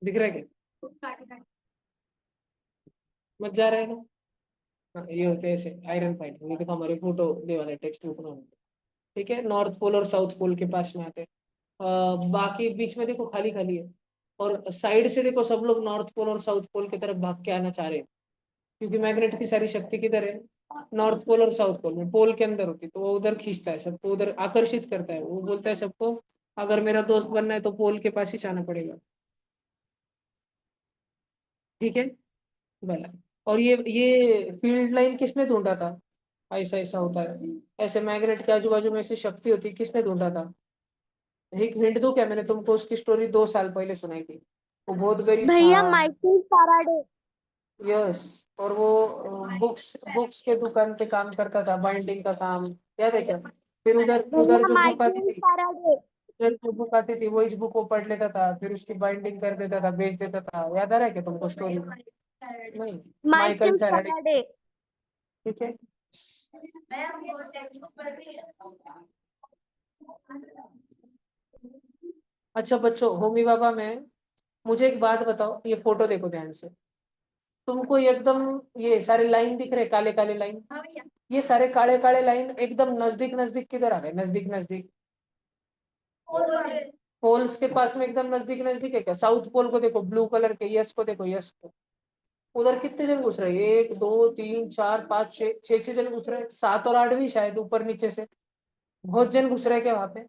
दिख रहा है क्या? मजा आ रहा है ना। हाँ, ये होते हैं ऐसे आयरन फाइलिंग, ये देखो हमारे फोटो दे वाले टेक्स्ट बुक में। ठीक है, नॉर्थ पोल और साउथ पोल के पास में आते हैं। बाकी बीच में देखो खाली खाली है, और साइड से देखो सब लोग नॉर्थ पोल और साउथ पोल की तरफ भाग के आना चाह रहे हैं, क्योंकि मैग्नेट की सारी शक्ति किधर है? नॉर्थ पोल और साउथ पोल में, पोल के अंदर होती है, तो वो उधर खींचता है सबको, उधर आकर्षित करता है, वो बोलता है सबको अगर मेरा दोस्त बनना है तो पोल के पास ही जाना पड़ेगा। ठीक है, भला। और ये फील्ड लाइन किसने ढूंढा था? ऐसा ऐसा होता है, ऐसे मैग्नेट के आजू बाजू में ऐसी शक्ति होती है, किसने ढूंढा था? एक हिंट दूं क्या? मैंने तुमको उसकी स्टोरी 2 साल पहले सुनाई थी। वो बहुत गरीब था। भैया माइकल फैराडे। यस। और वो बुक्स बुक्स के दुकान पे काम करता था, बाइंडिंग का काम, याद है क्या? फिर उधर उधर भैया जो बुक आती माइकल थी, फैराडे। उधर जो बुक आती थी वही बुक वो पढ़ लेता था, फिर उसकी बाइंडिंग कर देता था, बेच देता था। याद आ रहा है क्या तुमको स्टोरी? नहीं, माइकल माइकल फैराडे। फैराडे। ठीक है। अच्छा बच्चों, होमी बाबा में मुझे एक बात बताओ, ये फोटो देखो ध्यान से, तुमको ये एकदम, ये सारे लाइन दिख रहे, काले काले लाइन, ये सारे काले काले लाइन एकदम नजदीक नजदीक किधर आ गए, नजदीक नजदीक? पोल्स के पास में एकदम नजदीक नजदीक है क्या? साउथ पोल को देखो, ब्लू कलर के यस को देखो, यस को, उधर कितने जन घुस रहे हैं? 1 2 3 4 5 6, 6 6 जन घुस रहे हैं, 7 और 8 भी शायद ऊपर नीचे से, बहुत जन घुस रहे हैं क्या वहां पे?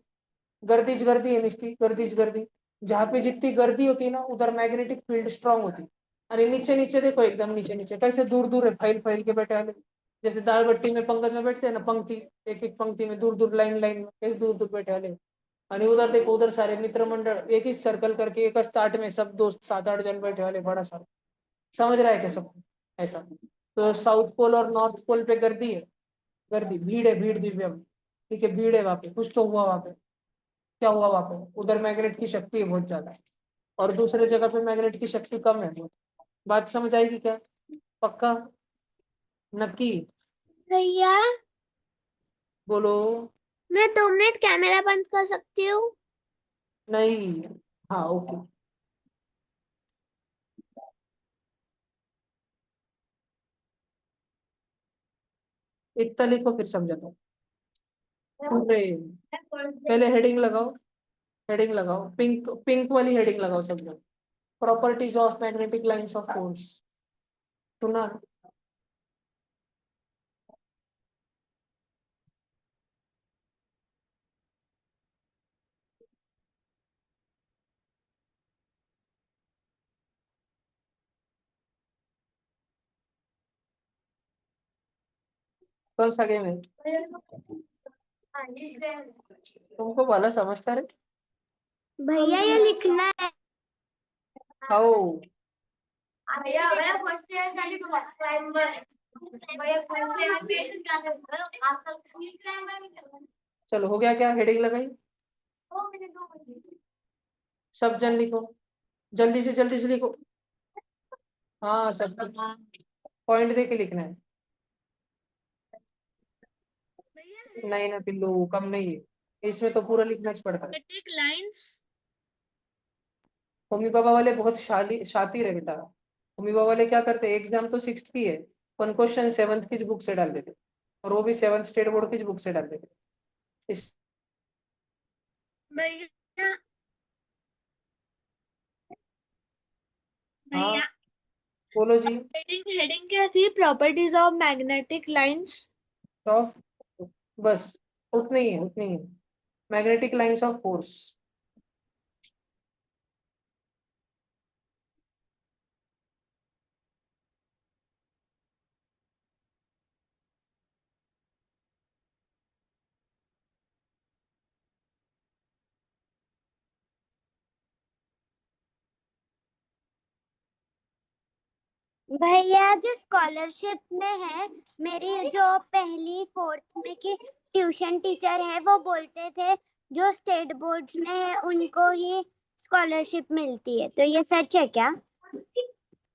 गर्दिश गर्दी है, निश्चित गर्दिश गर्दी। जहाँ पे जितनी गर्दी होती है ना, उधर मैग्नेटिक फील्ड स्ट्रांग होती है। अरे नीचे नीचे देखो, एकदम नीचे नीचे कैसे दूर दूर है, फैल फैल के बैठे वाले, जैसे दाल भट्टी में पंकज में बैठते हैं ना, पंक्ति, एक एक पंक्ति में दूर दूर, लाइन लाइन में, कैसे दूर दूर बैठे वाले। आणि उधर देखो, उधर सारे मित्र मंडल एक ही सर्कल करके, एक स्टार्ट में सब दोस्त 7 8 जन बैठे वाले, बड़ा सारा। समझ रहा है क्या सब? ऐसा। तो साउथ पोल और नॉर्थ पोल पे गर्दी है, गर्दी, भीड़ है, भीड़ दिव्यम। ठीक है, भीड़ है वहां पे, कुछ तो हुआ वहां पे। क्या हुआ वहां पे? उधर मैग्नेट की शक्ति है बहुत ज्यादा, और दूसरे जगह पे मैग्नेट की शक्ति कम है बहुत। बात समझ आएगी क्या? पक्का? नक्की? भैया बोलो। मैं 2 मिनट कैमरा बंद कर सकती हूँ? नहीं। हाँ, ओके। इतना लिखो फिर समझाता हूँ। पूरे पहले हेडिंग लगाओ, हेडिंग लगाओ, पिंक पिंक वाली हेडिंग लगाओ सब लोग। Properties of magnetic lines of force, सुना? कौन सा गेम है? तुमको भला समझता रे? भैया ये लिखना है। आओ। भैया भैया फर्स्ट ईयर खाली क्लाइंबर भैया फर्स्ट ईयर क्या करते हो आजकल क्लाइंबर में चल रहा है। चलो हो गया क्या? हेडिंग लगाई? 2 मिनट 2 मिनट। सब जन लिखो, जल्दी से लिखो। हाँ सब कुछ पॉइंट दे के लिखना है। भैया नहीं ना पिल्लू, कम नहीं है इसमें, तो पूरा लिखना ही पड़ता है। Magnetic lines. मम्मी पापा वाले बहुत शातिर है बेटा। मम्मी पापा वाले क्या करते हैं, एग्जाम तो 6th की है, वन क्वेश्चन 7th की बुक से डाल देते, और वो भी 7th स्टेट बोर्ड की बुक से डाल देते। इस भैया हाँ भैया बोलो जी। हेडिंग हेडिंग क्या थी? Properties of magnetic lines. तो बस उतनी ही मैग्नेटिक लाइंस ऑफ फोर्स। भैया जो स्कॉलरशिप में है, मेरी जो पहली 4th में की ट्यूशन टीचर है वो बोलते थे जो स्टेट बोर्ड्स में है उनको ही स्कॉलरशिप मिलती है, तो ये सच है क्या?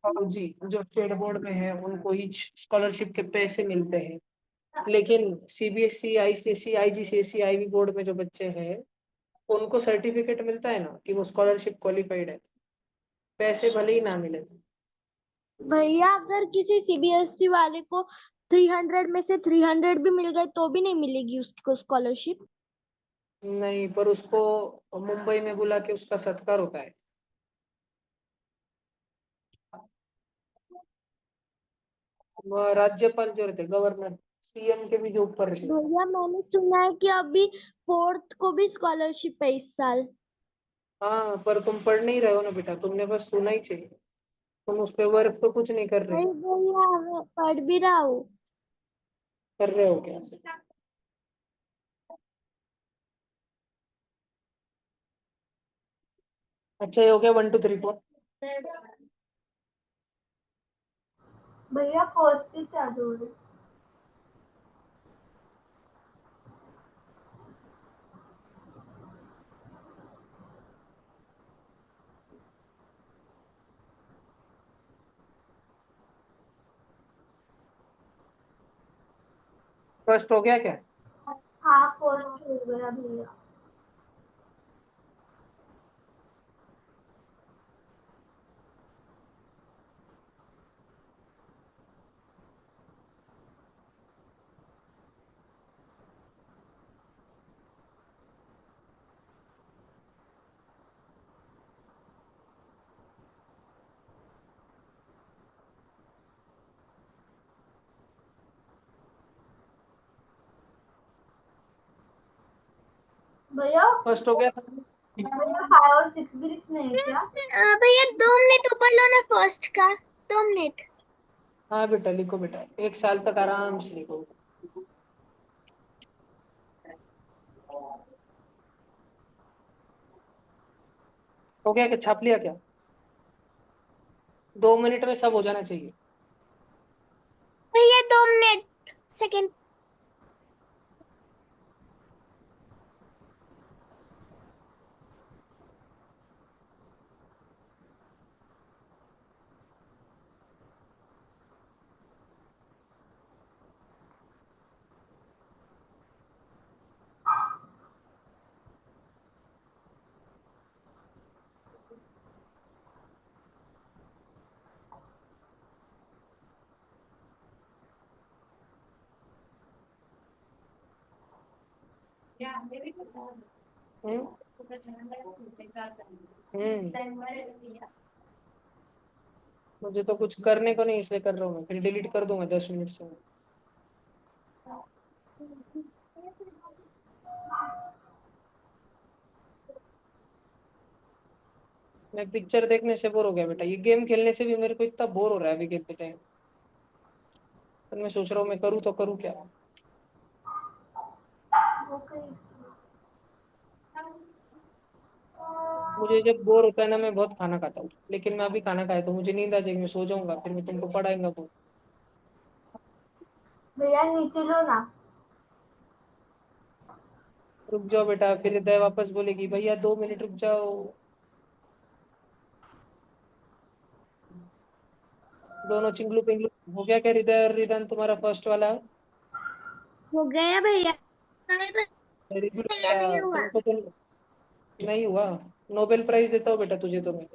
और जी, जो स्टेट बोर्ड में है उनको ही स्कॉलरशिप के पैसे मिलते हैं, लेकिन CBSE, ICSE, IGCSE, IB board में जो बच्चे हैं उनको सर्टिफिकेट मिलता है ना कि वो स्कॉलरशिप क्वालिफाइड है, पैसे भले ही ना मिले। भैया अगर किसी सीबीएसई वाले को 300 में से 300 भी मिल गए तो भी नहीं मिलेगी उसको स्कॉलरशिप? नहीं, पर उसको मुंबई में बुला के उसका सत्कार होता है। वह राज्यपाल जो रहते, गवर्नर, सीएम के भी जो ऊपर रहते। भैया मैंने सुना है कि अभी 4th को भी स्कॉलरशिप है इस साल। हाँ पर तुम पढ़ नहीं रहे हो ना बेटा, तुमने बस सुना ही चाहिए, तुम उस पे वर्क तो कुछ नहीं कर रहे। नहीं भैया मैं पढ़ भी रहा हूँ। कर रहे हो क्या? अच्छा ये हो गया 1 2 3 4। भैया फर्स्ट ही चालू हो रही। फर्स्ट हो गया क्या? हाँ फर्स्ट हो गया भैया। भैया फर्स्ट हो गया। भैया 5 और 6 भी लिखने हैं क्या? भैया 2 मिनट ऊपर लो ना फर्स्ट का। 2 मिनट। हाँ बेटा लिखो बेटा, 1 साल तक आराम से लिखो। हो गया क्या? छाप लिया क्या? 2 मिनट में सब हो जाना चाहिए। भैया 2 मिनट सेकंड। हम्म मुझे तो कुछ करने को नहीं, इसलिए कर रहा हूँ मैं, फिर डिलीट कर दूंगा 10 मिनट से। मैं पिक्चर देखने से बोर हो गया बेटा, ये गेम खेलने से भी मेरे को इतना बोर हो रहा है अभी के टाइम। पर मैं सोच रहा हूँ मैं करूँ तो करूँ क्या। मुझे जब बोर होता है ना, मैं बहुत खाना खाता हूँ, लेकिन मैं अभी खाना खाया तो मुझे नींद आ जाएगी, मैं सो जाऊंगा, फिर मैं तुमको पढ़ाऊंगा वो। भैया नीचे लो ना। रुक जाओ बेटा, फिर हृदय वापस बोलेगी भैया 2 मिनट रुक जाओ। दोनों चिंगलू पिंगलू हो गया क्या हृदय और रिदन तुम्हारा फर्स्ट वाला? हो गया भैया। वेरी गुड भैया बेटा, नहीं हुआ। तुमको तो नहीं हुआ। नोबेल प्राइज देता हूँ बेटा तुझे तो मैं।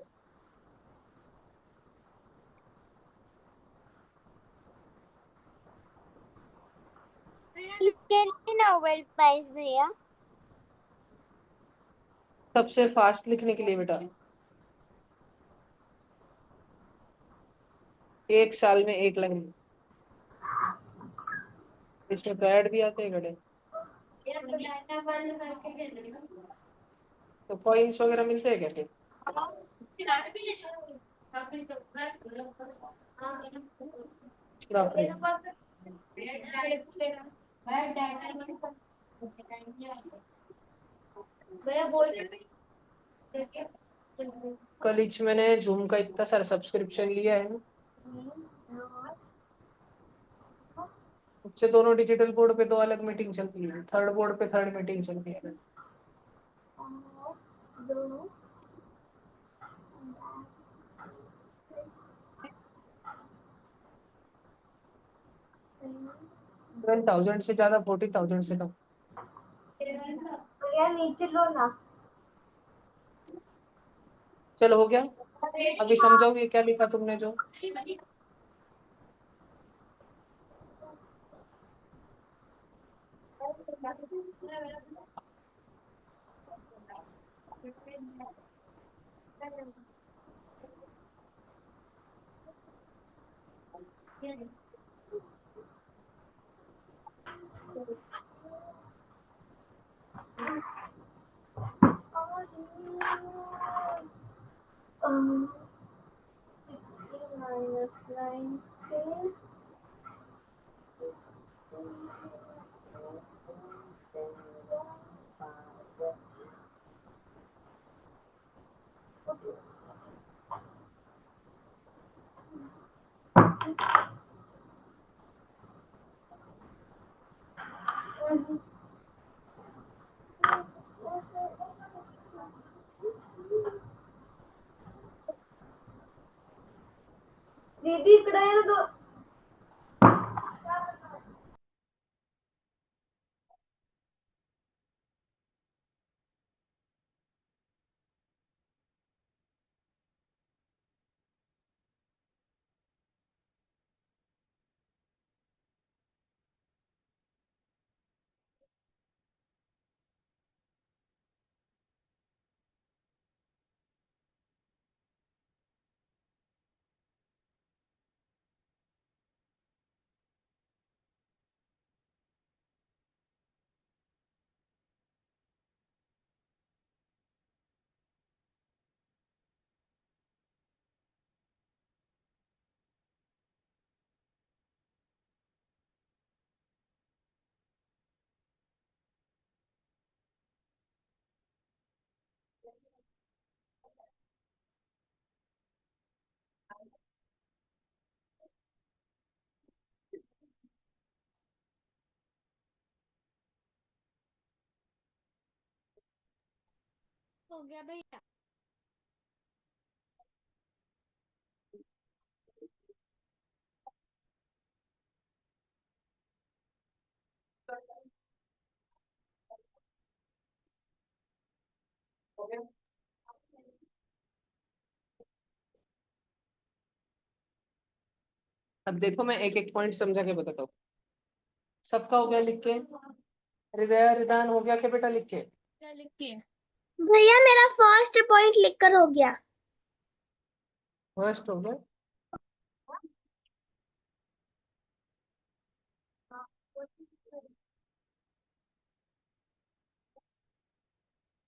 किसके लिए नोबेल प्राइज भैया? सबसे फास्ट लिखने के लिए बेटा, 1 साल में 1 लाइन। इसमें तो ऐड भी आते हैं घड़े, तो कॉइन्स वगैरह मिलते हैं क्या फिर? बाप रे। कल मैंने जूम का इतना सारा सब्सक्रिप्शन लिया है, उससे दोनों डिजिटल बोर्ड पे 2 अलग मीटिंग चलती है, थर्ड बोर्ड पे थर्ड मीटिंग चलती है। 12,000 से ज्यादा, 40,000 से कम। भैया नीचे लो ना। चलो हो गया। अभी समझाओ ये क्या लिखा तुमने जो। Um, 60 minus 90. दीदी इकडे ये ना तो। हो गया भैया। अब देखो मैं एक एक पॉइंट समझा के बताता हूँ। सबका हो गया लिख के? हृदय रिदान हो गया क्या बेटा लिख के? क्या लिख के? भैया मेरा फर्स्ट पॉइंट लिखकर हो गया। फर्स्ट हो गया।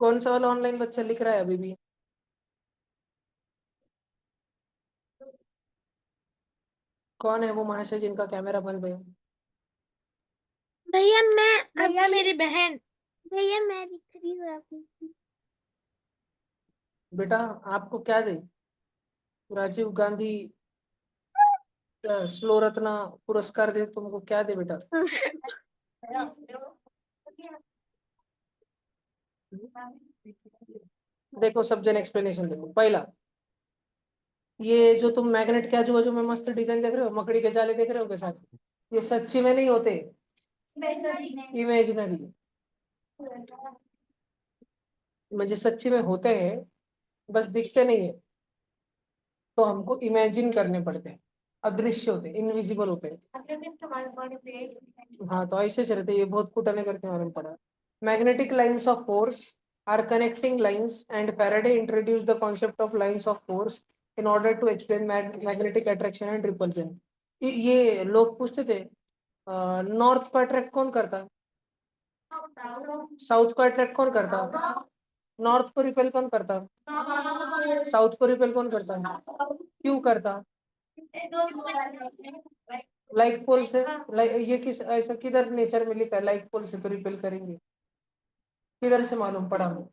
कौन सा वाला ऑनलाइन बच्चा लिख रहा है अभी भी? कौन है वो महाशय जिनका कैमरा बंद है? भैया मैं भैया मेरी बहन। भैया मैं लिख रही हूँ अभी। बेटा आपको क्या दे? राजीव गांधी स्लो रत्ना पुरस्कार दे तुमको, क्या दे बेटा? देखो सब्जेक्ट एक्सप्लेनेशन देखो। पहला, ये जो तुम मैग्नेट के आजू बाजू में मस्त डिजाइन देख रहे हो, मकड़ी के जाले देख रहे हो के साथ, ये सच्ची में नहीं होते, इमेजिनरी। मुझे सच्ची में होते हैं, बस दिखते नहीं है, तो हमको इमेजिन करने पड़ते हैं। अदृश्य होते, इनविजिबल होते हैं। हाँ तो ऐसे चलते, ये बहुत फुटाने करके बारे में पढ़ा। Magnetic lines of force are connecting lines and Faraday introduce the concept of lines of force in order to explain magnetic attraction and repulsion. ये लोग पूछते थे नॉर्थ को अट्रैक्ट कौन करता, साउथ को अट्रैक्ट कौन करता, नॉर्थ को रिपेल कौन करता, साउथ को रिपेल कौन करता, क्यों करता? लाइक पोल से। ये किस ऐसा किधर नेचर में लिखा है लाइक पोल से तो रिपेल करेंगे? किधर से मालूम पड़ा हमें?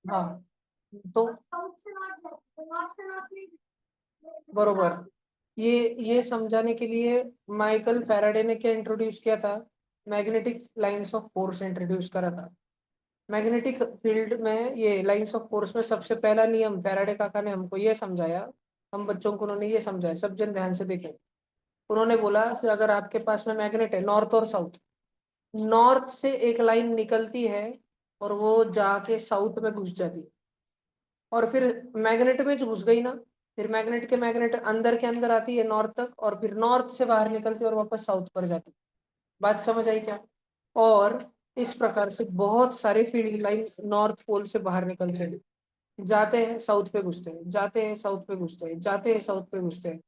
हाँ तो बरोबर। ये समझाने के लिए माइकल फैराडे ने क्या इंट्रोड्यूस किया था? Magnetic lines of force introduce करा था। मैग्नेटिक फील्ड में ये लाइंस ऑफ फोर्स में सबसे पहला नियम फैराडे काका ने हमको ये समझाया, हम बच्चों को उन्होंने ये समझाया, सब जन ध्यान से देखें। उन्होंने बोला कि अगर आपके पास में मैग्नेट है नॉर्थ और साउथ, नॉर्थ से एक लाइन निकलती है और वो जाके साउथ में घुस जाती है, और फिर मैग्नेट में जो घुस गई ना, फिर मैग्नेट अंदर के अंदर आती है नॉर्थ तक, और फिर नॉर्थ से बाहर निकलती है और वापस साउथ पर जाती है। बात समझ आई क्या? और इस प्रकार से बहुत सारे फील्ड लाइन नॉर्थ पोल से बाहर निकलते हैं, जाते हैं साउथ पे घुसते हैं, जाते हैं साउथ पे घुसते हैं, जाते हैं साउथ पे घुसते हैं।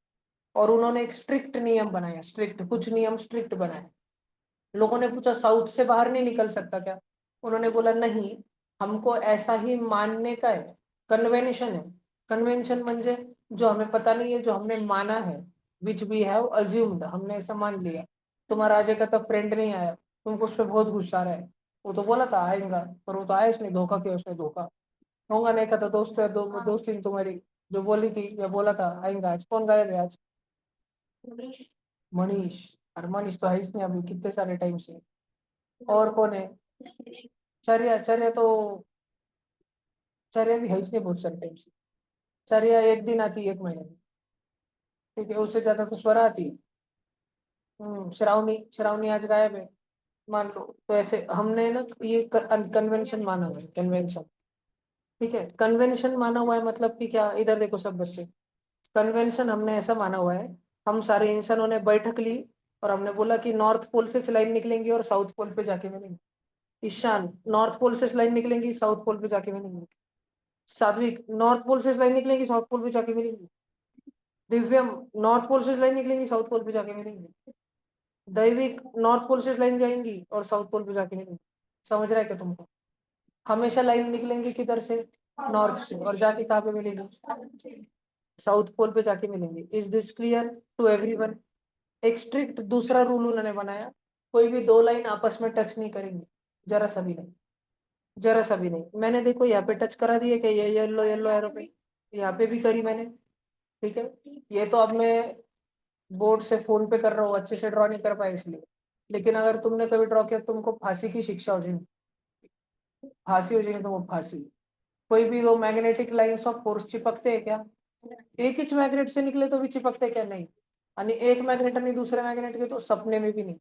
और उन्होंने एक स्ट्रिक्ट नियम बनाया, स्ट्रिक्ट कुछ नियम स्ट्रिक्ट बनाए। लोगों ने पूछा साउथ से बाहर नहीं निकल सकता क्या? उन्होंने बोला नहीं, हमको ऐसा ही मानने का है, कन्वेंशन है। कन्वेंशन म्हणजे जो हमें पता नहीं है, जो हमने माना है, विच वी हैव अज्यूम्ड, हमने ऐसा मान लिया। तुम्हारा अजय का तो फ्रेंड नहीं आया, तुमको उस पर बहुत गुस्सा रहा है, वो तो बोला था आएगा पर वो तो आया इसने, धोखा किया उसने, धोखा होगा नहीं का, तो दोस्त है दोस्ती तुम्हारी जो बोली थी या बोला था आएगा, आज कौन गायब है आज? मनीष। और मनीष तो है इसने अभी कितने सारे टाइम से। और कौन है? चर्या, चर्या तो चर्या भी है इसने बहुत सारे टाइम से। चर्या एक दिन आती है एक महीने में, ठीक है, उससे ज्यादा तो स्वरा आती है। श्रावणी, श्रावणी आज गायब है मान लो। तो ऐसे हमने ना ये कन्वेंशन माना हुआ है, कन्वेंशन। ठीक है, कन्वेंशन माना हुआ है मतलब कि क्या, इधर देखो सब बच्चे, कन्वेंशन हमने ऐसा माना हुआ है, हम सारे इंसानों ने बैठक ली और हमने बोला कि नॉर्थ पोल से लाइन निकलेंगी और साउथ पोल पे जाके मिलेंगे। ईशान, नॉर्थ पोल से लाइन निकलेंगी साउथ पोल पे जाके मिलेंगे। सात्विक, नॉर्थ पोल से लाइन निकलेंगी साउथ पोल पे जाके मिलेंगी। दिव्यम, नॉर्थ पोल से लाइन निकलेंगी साउथ पोल पे जाके मिलेंगी। दैविक, नॉर्थ पोल से लाइन जाएंगी और साउथ पोल पे जाके मिलेंगी। समझ रहा है क्या तुमको? हमेशा लाइन निकलेंगी किधर से, नॉर्थ से, और जाके कहाँ पे मिलेंगी, साउथ पोल पे जाके मिलेंगे। Is this clear to everyone? एक स्ट्रिक्ट दूसरा रूल उन्होंने बनाया, कोई भी दो लाइन आपस में टच नहीं करेंगे, जरा सा भी नहीं, जरा सा भी नहीं। मैंने देखो यहाँ पे टच करा दिए कि ये येलो येलो एरो पे, यहाँ पे भी करी मैंने, ठीक है। ये तो अब मैं बोर्ड से फोन पे कर रहा हूँ, अच्छे से ड्रॉ नहीं कर पाया इसलिए, लेकिन अगर तुमने कभी ड्रॉ किया तुमको फांसी की शिक्षा हो जाएगी, फांसी हो जाएगी तुमको, फांसी। कोई भी दो मैग्नेटिक लाइंस ऑफ फोर्स चिपकते हैं क्या? एक ही मैग्नेट से निकले तो भी चिपकते क्या? नहीं। आणि एक मैग्नेट आणि दूसरे मैग्नेट के तो सपने में भी नहीं,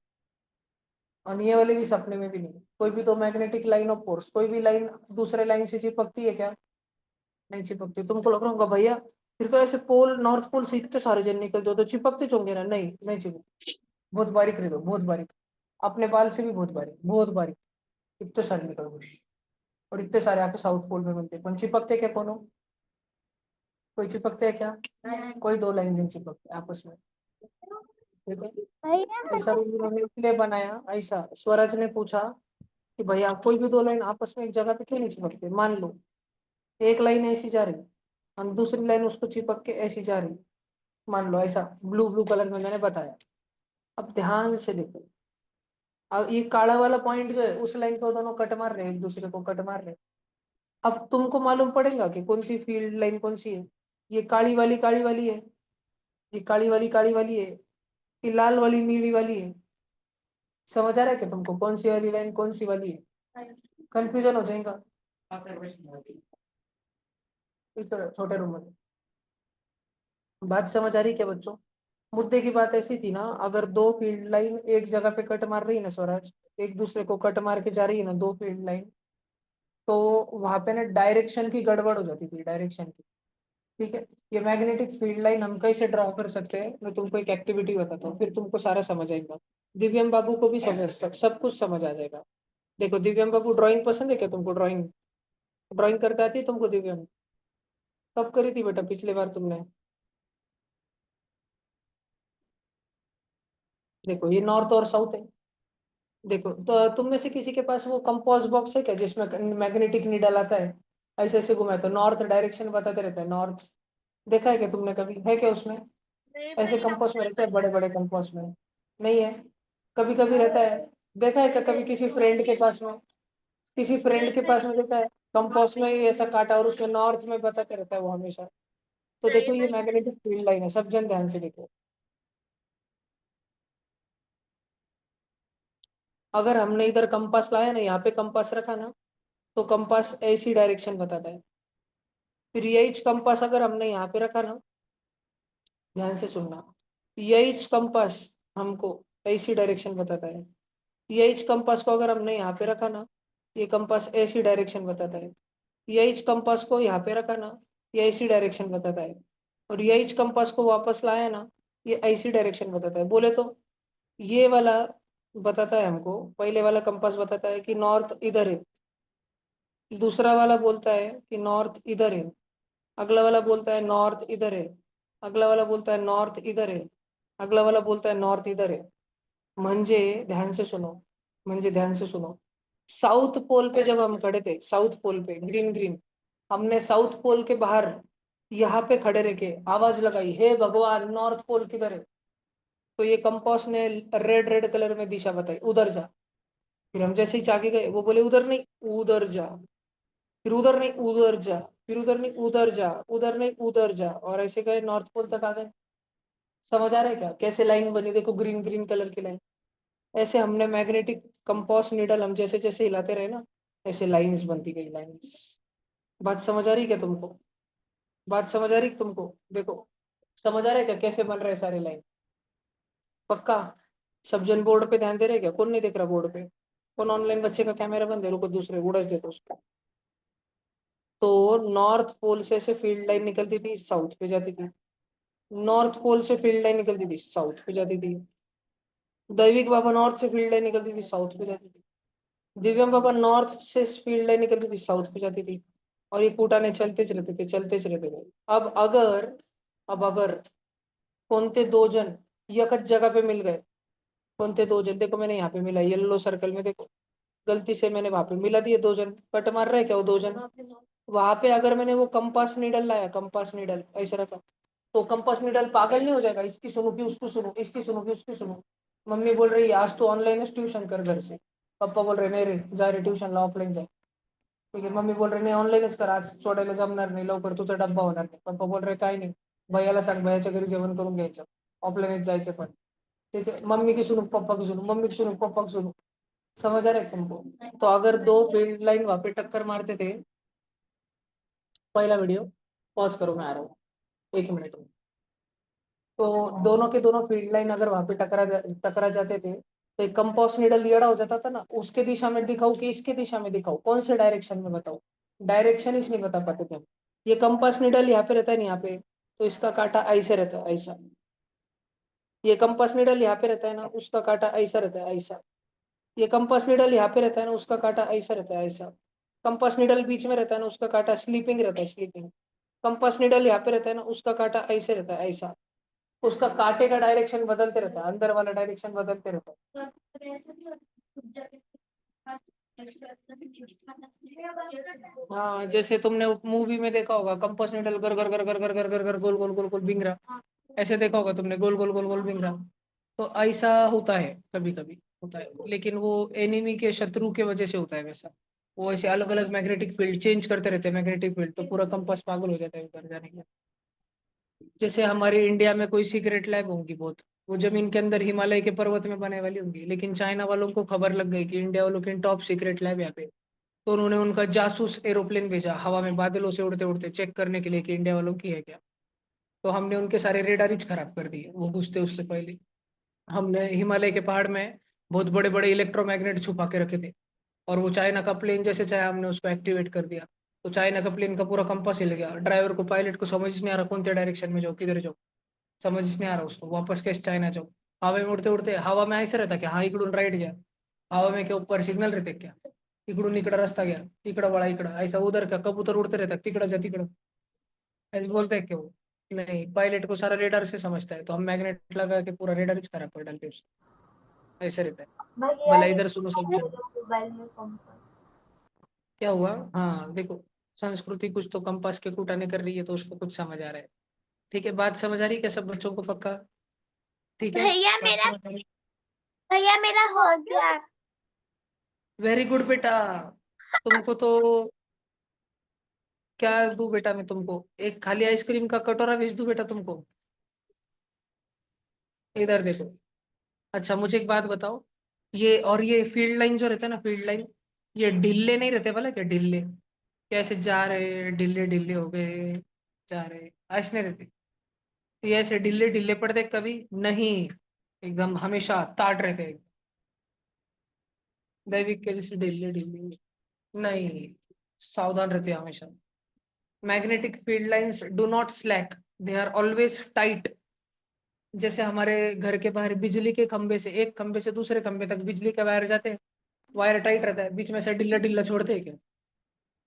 और ये वाले भी सपने में भी नहीं। कोई भी दो मैग्नेटिक लाइन ऑफ फोर्स, कोई भी लाइन दूसरे लाइन से चिपकती है क्या? नहीं चिपकती। तुमको लग रहा होगा भैया फिर तो ऐसे पोल, नॉर्थ पोल से इतने सारे जन निकलते हो तो चिपकते होंगे ना, नहीं नहीं चिपकते। बहुत बारीक रह दो, बहुत बारीक, अपने बाल से भी बहुत बारीक, बहुत बारीक। इतने सारे निकल गए और इतने सारे आके साउथ पोल में मिलते हैं। कौन चिपकते क्या कोनो? कोई चिपकते हैं क्या? कोई दो लाइन नहीं चिपकते आपस में। ठीक है, भैया ऐसा रूल उन्होंने इसलिए बनाया। ऐसा स्वराज ने पूछा कि भैया कोई भी दो लाइन आपस में एक जगह पे क्यों नहीं चिपकते? मान लो एक लाइन ऐसी जा रही और दूसरी लाइन उसको चिपक के ऐसी जा रही, मान लो ऐसा ब्लू ब्लू कलर में मैंने बताया। अब ध्यान से देखो, अब ये काला वाला पॉइंट जो है उस लाइन को दोनों कट मार रहे हैं, एक दूसरे को कट मार रहे हैं। अब तुमको मालूम पड़ेगा कि कौन सी फील्ड लाइन कौन सी है। ये काली वाली है, ये काली वाली है, ये लाल वाली नीली वाली है। समझ आ रहा है कि तुमको कौन सी वाली लाइन कौन सी वाली है? कंफ्यूजन हो जाएगा। इस छोटे रूम में बात समझ आ रही है क्या बच्चों? मुद्दे की बात ऐसी थी ना, अगर दो फील्ड लाइन एक जगह पे कट मार रही है ना स्वराज, एक दूसरे को कट मार के जा रही है ना दो फील्ड लाइन, तो वहां पे ना डायरेक्शन की गड़बड़ हो जाती थी, डायरेक्शन की। ठीक है, ये मैग्नेटिक फील्ड लाइन हम कैसे ड्रॉ कर सकते हैं, मैं तुमको एक एक्टिविटी बताता हूँ, फिर तुमको सारा समझ आएगा। दिव्यम बाबू को भी समझ सब कुछ समझ आ जाएगा। देखो दिव्यम बाबू, ड्राइंग पसंद है क्या तुमको? ड्राइंग ड्राइंग करते आती है तुमको दिव्यम? कब करी थी बेटा पिछली बार तुमने? देखो ये नॉर्थ और साउथ है। देखो तो तुम में से किसी के पास वो कंपास बॉक्स है क्या जिसमें मैग्नेटिक नीडल आता है? ऐसे ऐसे घुमाए तो नॉर्थ डायरेक्शन बताते रहता है, नॉर्थ। देखा है क्या तुमने कभी? है क्या उसमें? नहीं ऐसे भैया, कंपास में मुझे रहता है, पता बड़े बड़े कंपास में। नहीं है? कभी कभी रहता है। देखा है क्या कभी किसी फ्रेंड के पास में? किसी फ्रेंड के नहीं पास में देखा है कंपास में ही ऐसा काटा और उसमें नॉर्थ में बताते रहता है वो हमेशा। तो नहीं देखो ये भैया। मैग्नेटिक फील्ड लाइन है, सब जन ध्यान से देखो। अगर हमने इधर कंपास लाया ना, यहाँ पे कंपास रखा ना, तो कंपास ऐसी डायरेक्शन बताता है। फिर यही कंपास अगर हमने यहाँ पे रखा ना, ध्यान से सुनना, यही कंपास हमको ऐसी डायरेक्शन बताता है। यही कंपास को अगर हमने यहाँ पे रखा ना, ये कंपास ऐसी डायरेक्शन बताता है। यही कंपास को यहाँ पे रखा ना, ये ऐसी डायरेक्शन बताता है। और यही कंपास को वापस लाया ना, ये ऐसी डायरेक्शन बताता है। बोले तो ये वाला बताता है हमको, पहले वाला कंपास बताता है कि नॉर्थ इधर है, दूसरा वाला बोलता है कि नॉर्थ इधर है, अगला वाला बोलता है नॉर्थ इधर है, अगला वाला बोलता है नॉर्थ इधर है, अगला वाला बोलता है नॉर्थ इधर है। म्हणजे ध्यान से सुनो, म्हणजे ध्यान से सुनो, साउथ पोल पे जब हम खड़े थे, साउथ पोल पे ग्रीन ग्रीन, हमने साउथ पोल के बाहर यहाँ पे खड़े रह के आवाज लगाई, हे भगवान नॉर्थ पोल किधर है? तो ये कंपास ने रेड रेड कलर में दिशा बताई, उधर जा। फिर हम जैसे ही आगे गए वो बोले उधर नहीं उधर जा, फिर उधर नहीं उधर जा, फिर उधर नहीं उधर जा, उधर नहीं उधर जा, और ऐसे गए नॉर्थ पोल तक आ गए। समझ आ रहा है क्या कैसे लाइन बनी? देखो ग्रीन ग्रीन कलर की लाइन। ऐसे हमने मैग्नेटिक कंपास नीडल हम जैसे जैसे हिलाते रहे ना, ऐसे लाइंस बनती गई, लाइंस। बात समझ आ रही क्या तुमको? बात समझ आ रही तुमको? देखो समझ आ रहा है क्या कैसे बन रहे हैं सारे लाइन? पक्का? सब जन बोर्ड पे ध्यान दे रहे क्या? कौन नहीं देख रहा बोर्ड पे? कौन ऑनलाइन? बच्चे का कैमरा बंद है, रुको दूसरे उड़स देते उसको। तो नॉर्थ पोल से फील्ड लाइन निकलती थी, साउथ पे जाती थी। नॉर्थ पोल से फील्ड लाइन निकलती थी, साउथ पे जाती थी। दैविक बाबा नॉर्थ से फील्ड लाइन निकलती थी, साउथ पे जाती थी। दिव्यम बाबा नॉर्थ से फील्ड लाइन निकलती थी, साउथ पे जाती थी। और ये कूटाने चलते चलते थे, चलते चलते थे। अब अगर कोणते दो जन एकच जगह पे मिल गए, कोणते दो जन, देखो मैंने यहाँ पे मिला येलो सर्कल में, देखो गलती से मैंने वहां पे मिला दिए दो जन, कट मार रहे क्या वो दो जन? वहां पे अगर मैंने वो कंपास नीडल लाया, कंपास नीडल ऐसे रखा, तो कंपास नीडल पागल नहीं हो जाएगा? इसकी सुनो कि उसको सुनो, इसकी सुनो कि उसकी सुनो। मम्मी बोल रही है आज तो ऑनलाइन ट्यूशन कर घर से, पप्पा बोल रहे नहीं रे जा रे ट्यूशन ला ऑफलाईन जाय। ठीक आहे, मम्मी बोल रही नाही ऑनलाईनच कर, आज सोडायला जमणार नाही लवकर, तुझा डब्बा होणार नाही. पप्पा बोल रहे काय नाही, भैयाला सांग भैयाच्या घरी जेवण करून घ्यायचं, ऑफलाईनच जायचं पण. ठीक है, मम्मी की सुनो पापा की सुनो, मम्मी की सुनो पापा की सुनो। समझ आ रहा है तुमको? तो अगर दो फील्ड लाइन वहां पे टक्कर मारते थे, पहला वीडियो पॉज करो, मैं आ रहा हूँ 1 मिनट में। तो दोनों के दोनों फील्ड लाइन अगर वहां पे टकरा जाते थे, तो एक कंपास नीडल टेढ़ा हो जाता था ना, उसके दिशा में दिखाऊं कि इसके दिशा में दिखाऊं, कौन से डायरेक्शन में बताऊं? डायरेक्शन ही नहीं बता पाते थे हम। ये कंपास नीडल यहाँ पे रहता है ना, यहाँ पे, तो इसका कांटा ऐसे रहता है, ऐसा। ये कंपास नीडल यहाँ पे रहता है ना, उसका कांटा ऐसा रहता है, ऐसा। ये कंपास नीडल यहाँ पे रहता है ना, उसका कांटा ऐसा रहता है, ऐसा। कंपास नीडल बीच में रहता है ना, उसका कांटा स्लीपिंग रहता है, स्लीपिंग। कंपास नीडल यहाँ पे रहता है ना, उसका कांटा ऐसे रहता है, ऐसा। उसका कांटे का डायरेक्शन बदलते रहता है, अंदर वाला डायरेक्शन बदलते रहता है। हाँ, जैसे तुमने मूवी में देखा होगा, कंपास नीडल गर गर गर गर गर गर गर गर गोल गोल गोल गोल बिंग रहा, ऐसे देखा होगा तुमने, गोल गोल गोल गोल बिंग रहा। तो ऐसा होता है, कभी कभी होता है, लेकिन वो एनिमी के शत्रु के वजह से होता है वैसा। वो ऐसे अलग अलग मैग्नेटिक फील्ड चेंज करते रहते हैं, मैग्नेटिक फील्ड, तो पूरा कंपास पागल हो जाता है उधर जाने के लिए। जैसे हमारे इंडिया में कोई सीक्रेट लैब होंगी बहुत, वो जमीन के अंदर हिमालय के पर्वत में बने वाली होंगी, लेकिन चाइना वालों को खबर लग गई कि इंडिया वालों की टॉप सीक्रेट लैब यहाँ पे। तो उन्होंने उनका जासूस एरोप्लेन भेजा हवा में बादलों से उड़ते उड़ते चेक करने के लिए कि इंडिया वालों की है क्या। तो हमने उनके सारे रेडारिज खराब कर दिए वो घुसते उससे पहले। हमने हिमालय के पहाड़ में बहुत बड़े बड़े इलेक्ट्रोमैग्नेट छुपा के रखे थे, और वो चाइना का प्लेन जैसे चाहे हमने उसको एक्टिवेट कर दिया। तो चाइना का प्लेन का पूरा कंपास हिल गया, ड्राइवर को पायलट को समझ नहीं आ रहा कौन से डायरेक्शन में जाओ, किधर जाओ, समझ नहीं आ रहा उसको, वापस कैसे चाइना जाओ। हवा में उड़ते उड़ते, हवा में ऐसे रहता क्या, हाँ इकडून राइट गया, हवा में क्या ऊपर सिग्नल रहते क्या, इकडून इकडा रास्ता गया, इकडा बड़ा इकडा ऐसा, उधर क्या कबूतर उड़ते रहता तिकडा जा तिकडा, ऐसे बोलते हैं क्या वो। नहीं, पायलट को सारा रेडार से समझता है, तो हम मैग्नेट लगा के पूरा रेडार ही खराब कर डालते हैं उसको, ऐसे रहता है। भैया भला ये इधर सुनो समझो। मोबाइल में कंपास। क्या हुआ? हाँ देखो, संस्कृति कुछ तो कंपास के कुटाने कर रही है, तो उसको कुछ समझ आ रहा है। ठीक है, बात समझ आ रही है क्या सब बच्चों को? पक्का? ठीक है, भैया बात मेरा समझ आ रही है? भैया मेरा हो गया। वेरी गुड बेटा। तुमको तो क्या दूं बेटा मैं तुमको, एक खाली आइसक्रीम का कटोरा भेज दूं बेटा तुमको? इधर देखो। अच्छा मुझे एक बात बताओ, ये और ये फील्ड लाइन जो रहता है ना, फील्ड लाइन, ये ढिल्ले नहीं रहते भला क्या? ढिल्ले कैसे जा रहे, ढिल्ले ढिल्ले हो गए जा रहे, ऐसे नहीं रहते। तो ये ऐसे ढिल्ले ढिल्ले पड़ते कभी नहीं, एकदम हमेशा ताट रहते हैं, दैविक के जैसे ढिल्ले ढिल्ले नहीं, सावधान रहते हैं हमेशा। Magnetic field lines do not slack, they are always tight. जैसे हमारे घर के बाहर बिजली के खंभे से, एक खंभे से दूसरे खंभे तक बिजली के वायर जाते हैं, वायर टाइट रहता है, बीच में से ढिल्ला ढिल्ला छोड़ते हैं क्या?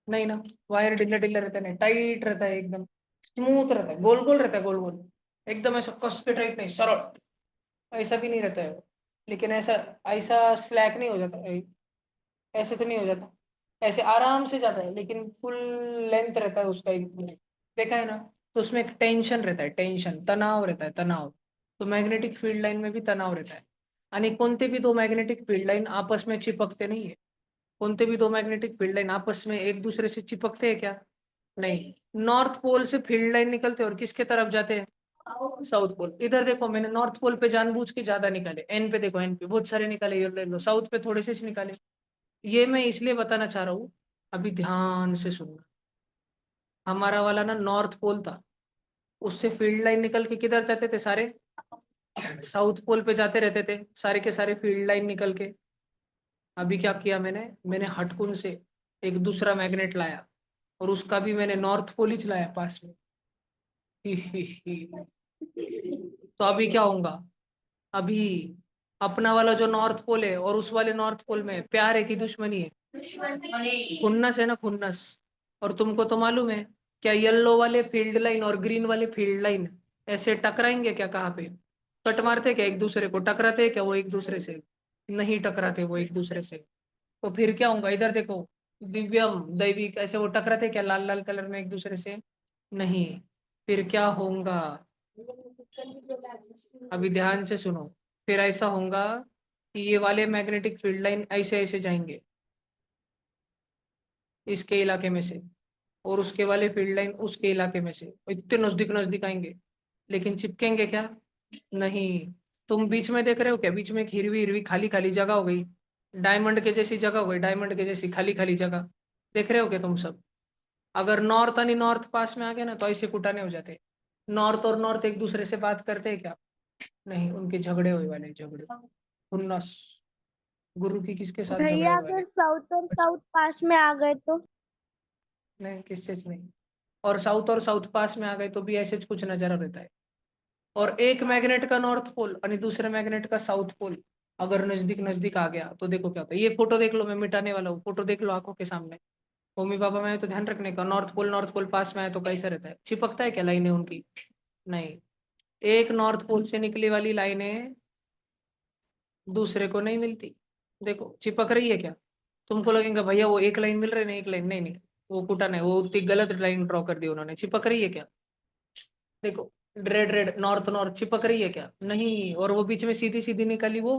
नहीं ना, वायर ढिल्ला ढिल्ला रहता है, नहीं टाइट रहता है, एकदम स्मूथ रहता है, गोल गोल रहता है, गोल गोल, एकदम ऐसा कस के टाइट नहीं, सरल ऐसा भी नहीं रहता है वो। लेकिन ऐसा ऐसा स्लैक नहीं हो जाता, ऐसे तो नहीं हो जाता, ऐसे आराम से जाता है, लेकिन फुल लेंथ रहता है उसका एक, देखा है ना? तो उसमें एक टेंशन रहता है, टेंशन तनाव रहता है, तनाव। तो मैग्नेटिक फील्ड लाइन में भी तनाव रहता है। आणि कोणते भी दो मैग्नेटिक फील्ड लाइन आपस में चिपकते नहीं है। कोणते भी दो मैग्नेटिक फील्ड लाइन आपस में एक दूसरे से चिपकते हैं क्या? नहीं। नॉर्थ पोल से फील्ड लाइन निकलते हैं और किसके तरफ जाते हैं? South pole. इधर देखो, मैंने नॉर्थ पोल पे जानबूझ के ज्यादा निकाले, एन पे देखो, एन पे बहुत सारे निकाले, ये ले लो, साउथ पे थोड़े से निकाले। ये मैं इसलिए बताना चाह रहा हूँ, अभी ध्यान से सुनना। हमारा वाला ना नॉर्थ पोल था, उससे फील्ड लाइन निकल के किधर जाते थे सारे? साउथ पोल पे जाते रहते थे सारे के सारे फील्ड लाइन निकल के। अभी क्या किया मैंने, मैंने हटकुन से एक दूसरा मैग्नेट लाया, और उसका भी मैंने नॉर्थ पोल ही चलाया पास में। ही, ही, ही। तो अभी क्या होगा? अभी अपना वाला जो नॉर्थ पोल है और उस वाले नॉर्थ पोल में प्यार है कि दुश्मनी है? खुन्नस है ना, खुन्नस। और तुमको तो मालूम है, क्या येलो वाले फील्ड लाइन और ग्रीन वाले फील्ड लाइन ऐसे टकराएंगे क्या? कहाँ पे कट मारते क्या एक दूसरे को? टकराते हैं क्या वो एक दूसरे से? नहीं टकराते वो एक दूसरे से। तो फिर क्या होगा? इधर देखो, दिव्यम दैविक ऐसे वो टकराते क्या लाल लाल कलर में एक दूसरे से? नहीं। फिर क्या होगा? अभी ध्यान से सुनो। फिर ऐसा होगा कि ये वाले मैग्नेटिक फील्ड लाइन ऐसे ऐसे जाएंगे इसके इलाके में से, और उसके वाले फील्ड लाइन उसके इलाके में से, इतने नजदीक नजदीक आएंगे, लेकिन चिपकेंगे क्या? नहीं। तुम बीच में देख रहे हो क्या? बीच में एक हिरवी हिरवी खाली खाली जगह हो गई, डायमंड के जैसी जगह हो गई, डायमंड के जैसी खाली खाली जगह। देख रहे हो क्या तुम सब? अगर नॉर्थ आणि नॉर्थ पास में आ गए ना, तो ऐसे कुटाने हो जाते। नॉर्थ और नॉर्थ एक दूसरे से बात करते हैं क्या? नहीं, उनके झगड़े होने वाले, झगड़े, खुन्नस। गुरु की किसके साथ झगड़े भैया होने अगर वाले? साउथ और साउथ पास में आ गए तो? नहीं, किससे नहीं। और साउथ पास में आ गए तो भी ऐसे कुछ नजारा रहता है। और एक मैग्नेट का नॉर्थ पोल और दूसरे मैग्नेट का साउथ पोल अगर नजदीक नजदीक आ गया तो देखो क्या होता है। ये फोटो देख लो, मैं मिटाने वाला हूँ, फोटो देख लो आंखों के सामने। मम्मी पापा में तो ध्यान रखने का, नॉर्थ पोल पास में है तो कैसा रहता है, चिपकता है क्या लाइनें उनकी? नहीं। एक नॉर्थ पोल से निकली वाली लाइनें दूसरे को नहीं मिलती। देखो चिपक रही है क्या? तुमको लगेगा भैया वो एक लाइन मिल रही, नहीं एक लाइन, नहीं नहीं, वो कुटा नहीं, वो उतनी गलत लाइन ड्रॉ कर दी उन्होंने। चिपक रही है क्या? देखो, रेड रेड नॉर्थ नॉर्थ चिपक रही है क्या? नहीं। और वो बीच में सीधी सीधी निकाली वो,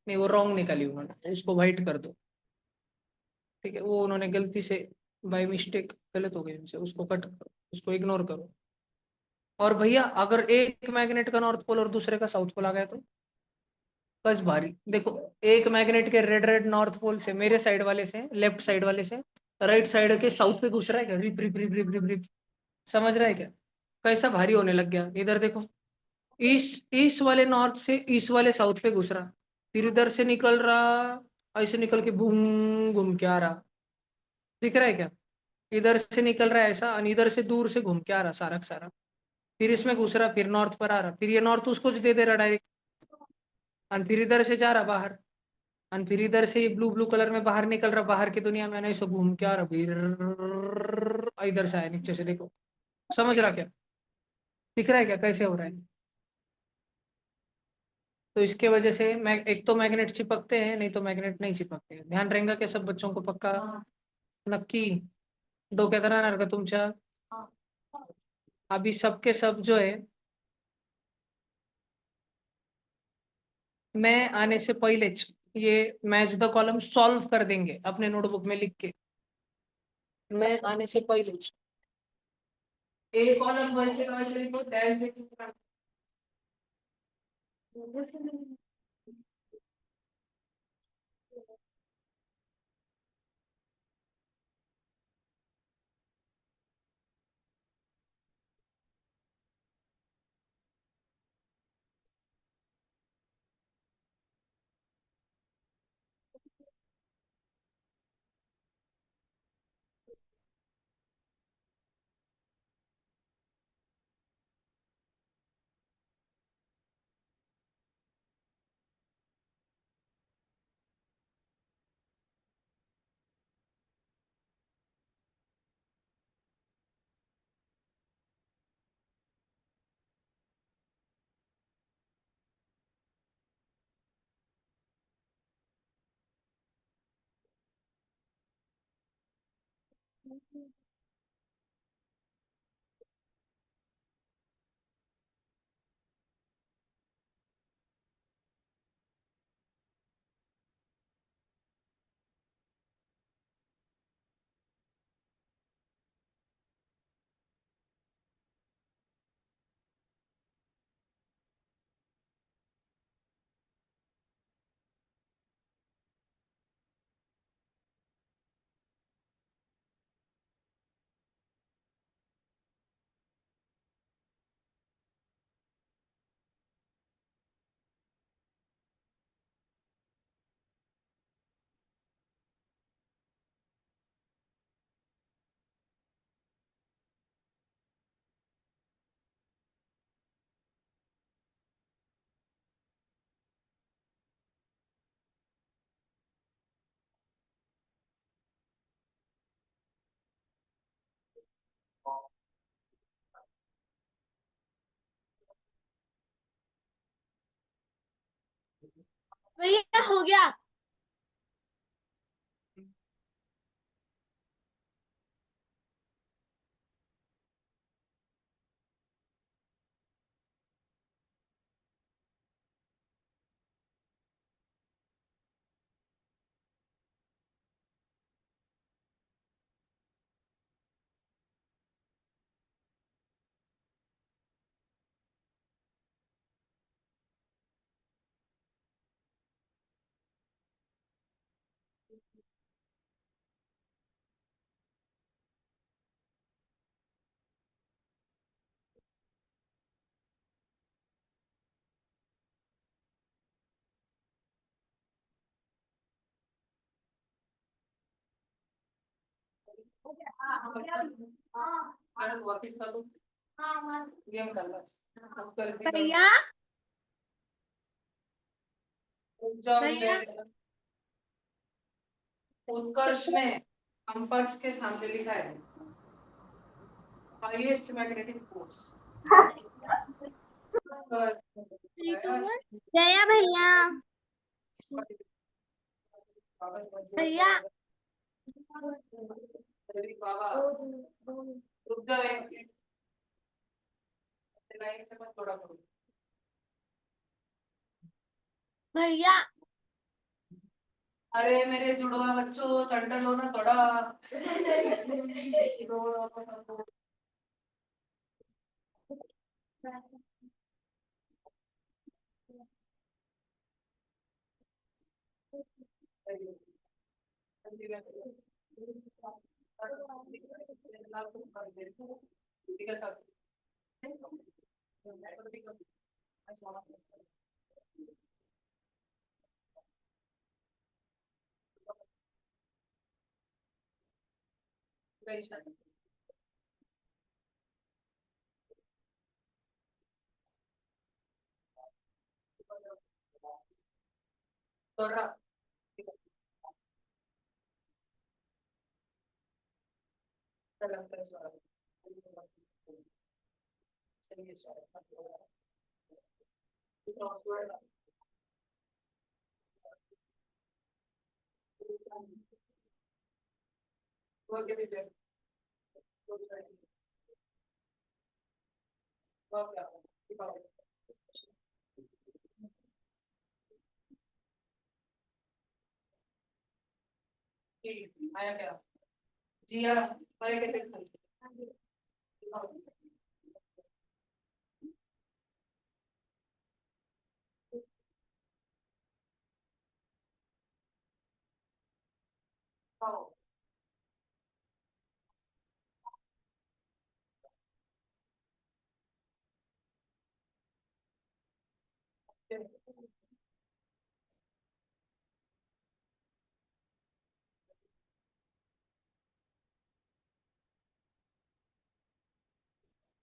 नहीं वो रॉन्ग निकाली उन्होंने, उसको व्हाइट कर दो। ठीक है, वो उन्होंने गलती से बाय मिस्टेक गलत हो गई उनसे, उसको कट करो, उसको इग्नोर करो। और भैया अगर एक मैग्नेट का नॉर्थ पोल और दूसरे का साउथ पोल आ गया तो बस भारी। देखो, एक मैग्नेट के रेड रेड नॉर्थ पोल से, मेरे साइड वाले से, लेफ्ट साइड वाले से राइट साइड के साउथ पे घुस रहा है क्या? रिप रिप रिप रिप रिप रिप। समझ रहा है क्या? कैसा भारी होने लग गया। इधर देखो, ईस्ट ईस्ट वाले नॉर्थ से ईस्ट वाले साउथ पे घुस रहा, फिर इधर से निकल रहा, ऐसे निकल के बूम घूम के आ रहा। दिख रहा है क्या? इधर से निकल रहा है ऐसा, और इधर से दूर से घूम के आ रहा सारा का सारा। फिर इसमें घुस रहा, फिर नॉर्थ पर आ रहा, फिर ये नॉर्थ उसको दे दे रहा डायरेक्ट, और फिर इधर से जा रहा बाहर, और फिर इधर से ये ब्लू ब्लू कलर में बाहर निकल रहा, बाहर की दुनिया में नहीं, सो घूम के आ रहा, फिर इधर से आया नीचे से। देखो, समझ रहा क्या? दिख रहा है क्या कैसे हो रहा है? तो इसके वजह से एक तो मैग्नेट चिपकते हैं, नहीं तो मैग्नेट नहीं चिपकते हैं। ध्यान रहेगा क्या सब बच्चों को? पक्का? नक्की? डोक्यात राहणार का तुमच्या? अभी सबके सब जो है, मैं आने से पहले ये मैच द कॉलम सॉल्व कर देंगे अपने नोटबुक में लिख के। मैं आने से पहले एक कॉलम वैसे का वैसे लिखो, डैश लिखो। भैया हो गया। वापिस कर दो। गेम कर बस। अब कर दी तो भैया रुक जाओ भैया उत्कर्ष ने कंपास के सामने लिखा है हाईएस्ट मैग्नेटिक फोर्स। जया भैया भैया रुक जाओ एक मिनट, लाइन से मत थोड़ा करो। भैया अरे मेरे जुड़वा बच्चों चंडल हो ना थोड़ा। ठीक है सर। थोड़ा आया क्या जी हाँ आया क्या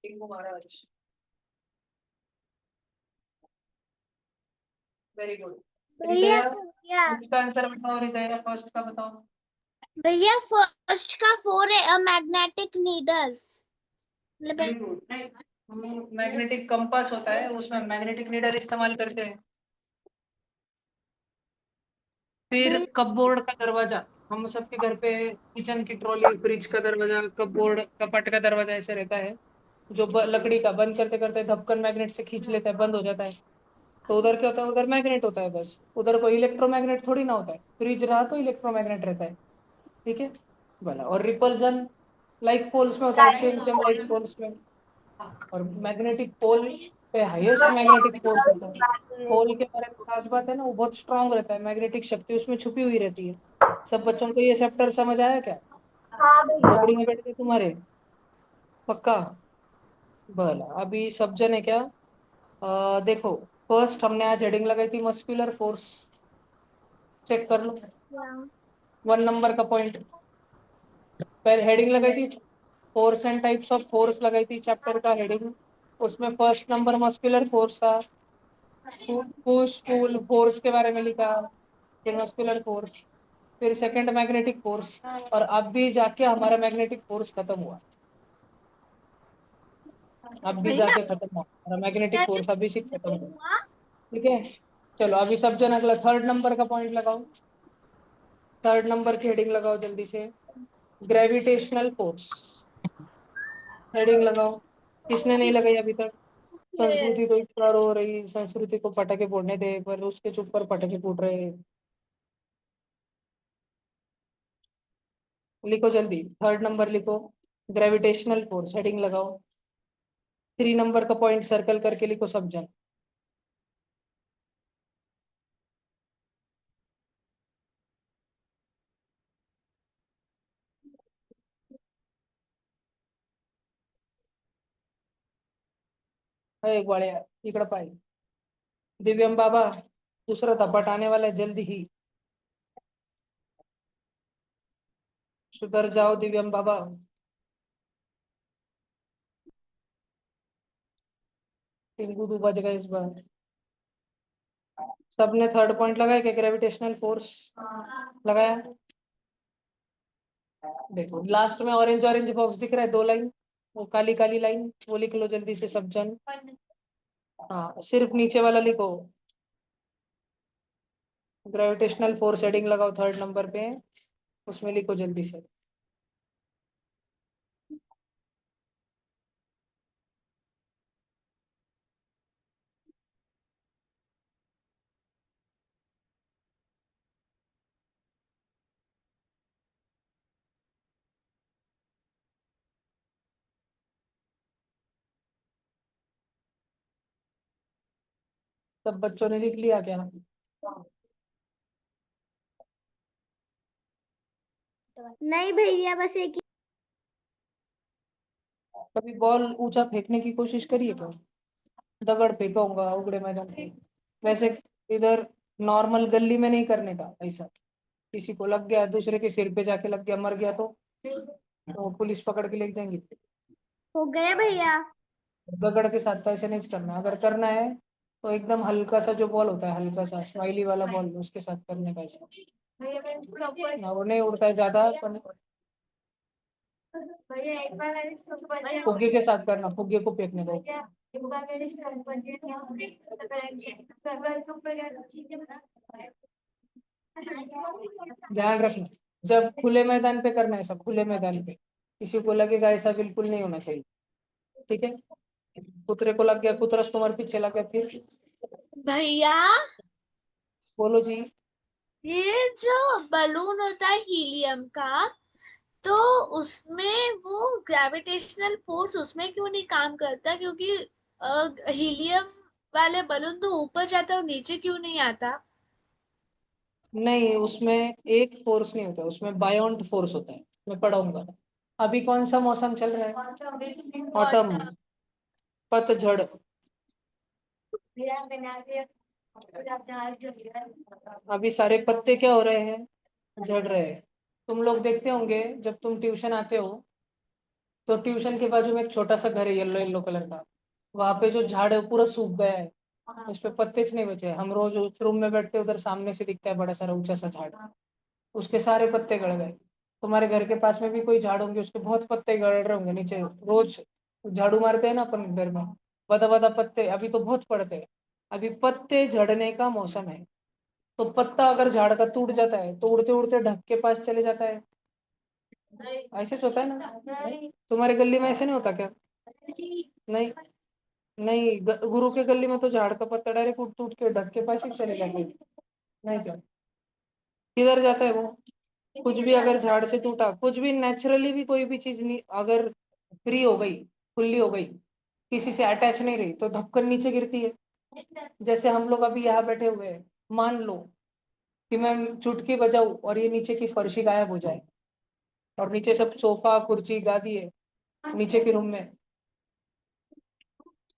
टिंकू महाराज वेरी गुड। भैया हृदया भैया इसका आंसर बताओ। हृदया फर्स्ट का बताओ। भैया फर्स्ट का 4 है a magnetic needle very good. नहीं मैग्नेटिक कंपास होता है उसमें मैग्नेटिक नीडल इस्तेमाल करते हैं। फिर कपबोर्ड का दरवाजा हम सबके घर पे किचन की ट्रॉली फ्रिज का दरवाजा कपबोर्ड कपट का दरवाजा ऐसे रहता है जो लकड़ी का बंद करते करते धक्कन मैग्नेट से खींच लेता है बंद हो जाता है। तो उधर क्या होता है उधर मैग्नेट होता है बस उधर कोई इलेक्ट्रोमैग्नेट थोड़ी ना होता है। फ्रिज रहा तो इलेक्ट्रोमैग्नेट रहता है। ठीक है भला और रिपल्जन लाइक पोल्स में होता है सेम सेम लाइक पोल्स में। और मैग्नेटिक पोल पे हाईएस्ट मैग्नेटिक फोर्स होता है। पोल के बारे में खास बात है ना वो बहुत स्ट्रांग रहता है मैग्नेटिक शक्ति उसमें छुपी हुई रहती है। सब बच्चों को ये चैप्टर समझ आया क्या हाँ भैया झोपड़ी में बैठ के तुम्हारे पक्का भला अभी सब जने क्या देखो फर्स्ट हमने आज हेडिंग लगाई थी मस्कुलर फोर्स चेक कर लो 1 नंबर का पॉइंट पहले हेडिंग लगाई थी force and types of force लगाई थी चैप्टर का हेडिंग। उसमें फर्स्ट नंबर मस्कुलर फोर्स था पुश पुल फोर्स के बारे में लिखा फिर मस्कुलर फोर्स फिर सेकंड मैग्नेटिक फोर्स और अब भी जाके हमारा मैग्नेटिक फोर्स खत्म हुआ। अब भी भैया जाके खत्म हुआ हमारा मैग्नेटिक मैंने फोर्स अभी से खत्म हुआ। हुआ ठीक है चलो अभी सब जन अगला थर्ड नंबर का पॉइंट लगाओ। थर्ड नंबर की हेडिंग लगाओ जल्दी से ग्रेविटेशनल फोर्स हेडिंग लगाओ। किसने नहीं लगाई अभी तक। संस्कृति तो इतना रो रही संस्कृति को पटाखे फोड़ने दे पर उसके चुप पर पटाखे फूट रहे। लिखो जल्दी थर्ड नंबर लिखो ग्रेविटेशनल फोर्स हेडिंग लगाओ। 3 नंबर का पॉइंट सर्कल करके लिखो सब जन। एक बार इकड़ पाए दिव्यम बाबा दूसरा धपट आने वाला है जल्दी ही सुधर जाओ दिव्यम बाबा। टिंकू तू बच गया इस बार। सबने थर्ड पॉइंट लगाया क्या, ग्रेविटेशनल फोर्स लगाया? देखो लास्ट में ऑरेंज ऑरेंज बॉक्स दिख रहा है, 2 लाइन, वो काली काली लाइन, वो लिख लो जल्दी से सब जन। हाँ सिर्फ नीचे वाला लिखो, ग्रेविटेशनल फोर्स हेडिंग लगाओ थर्ड नंबर पे, उसमें लिखो जल्दी से। सब बच्चों ने लिख लिया क्या? नहीं भैया, बस एक कभी बॉल ऊंचा फेंकने की कोशिश करिए क्या? दगड़ फेंका उगड़े मैदान पे, वैसे इधर नॉर्मल गली में नहीं करने का ऐसा। किसी को लग गया, दूसरे के सिर पे जाके लग गया, मर गया तो पुलिस पकड़ के ले जाएंगे। हो गया भैया। दगड़ के साथ तो ऐसे नहीं करना, अगर करना है तो एकदम हल्का सा जो बॉल होता है, हल्का सा स्माइली वाला बॉल, उसके साथ करने का ऐसा। ना वो नहीं उड़ता है ज्यादा, पर फुग्गे के साथ करना, फुग्गे को फेंकने का। ध्यान रखना, जब खुले मैदान पे करना है, सब खुले मैदान पे, किसी को लगेगा ऐसा बिल्कुल नहीं होना चाहिए, ठीक है? कुतरे को लग गया, कुतरस तुम्हारे पीछे लग गया, फिर भैया बोलो जी। ये जो बलून होता है हीलियम का, तो उसमें वो ग्रेविटेशनल फोर्स उसमें क्यों नहीं काम करता? क्योंकि हीलियम वाले बलून तो ऊपर जाता है और नीचे क्यों नहीं आता? नहीं, उसमें एक फोर्स नहीं होता, उसमें बायोंट फोर्स होता है, मैं पढ़ाऊंगा। अभी कौन सा मौसम चल रहा है? ऑटम, पतझड़। अभी सारे पत्ते क्या हो रहे हैं? झड़ रहे हैं। तुम लोग देखते होंगे जब तुम ट्यूशन आते हो, तो ट्यूशन के बाजू में एक छोटा सा घर है येलो येलो कलर का, वहां पे जो झाड़ है वो पूरा सूख गया है, उस पे पत्ते नहीं बचे हैं। हम रोज उस रूम में बैठते हैं, उधर सामने से दिखता है बड़ा सारा ऊंचा सा झाड़, उसके सारे पत्ते गड़ गए। तुम्हारे घर के पास में भी कोई झाड़ होंगे, उसके बहुत पत्ते गड़ रहे होंगे नीचे, रोज झाड़ू मारते हैं ना अपन घर में, बदा बदा पत्ते अभी तो बहुत पड़ते हैं। अभी पत्ते झड़ने का मौसम है, तो पत्ता अगर झाड़ का टूट जाता है तो उड़ते उड़ते ढक के पास चले जाता है, ऐसे होता है ना? नहीं? तुम्हारे गली में ऐसे नहीं होता क्या? नहीं, नहीं गुरु के गली में तो झाड़ का पत्ता डायरेक्ट उठ टूट के ढक के पास ही चले जाते हैं। नहीं क्या? किधर जाता है वो? कुछ भी अगर झाड़ से टूटा, कुछ भी नेचुरली भी कोई भी चीज नहीं, अगर फ्री हो गई, खुली हो गई, किसी से अटैच नहीं रही, तो धक्कन नीचे गिरती है। जैसे हम लोग अभी यहाँ बैठे हुए हैं, मान लो कि मैं चुटकी बजाऊं और ये नीचे की फर्शी गायब हो जाए, और नीचे सब सोफा कुर्सी गादी है नीचे के रूम में,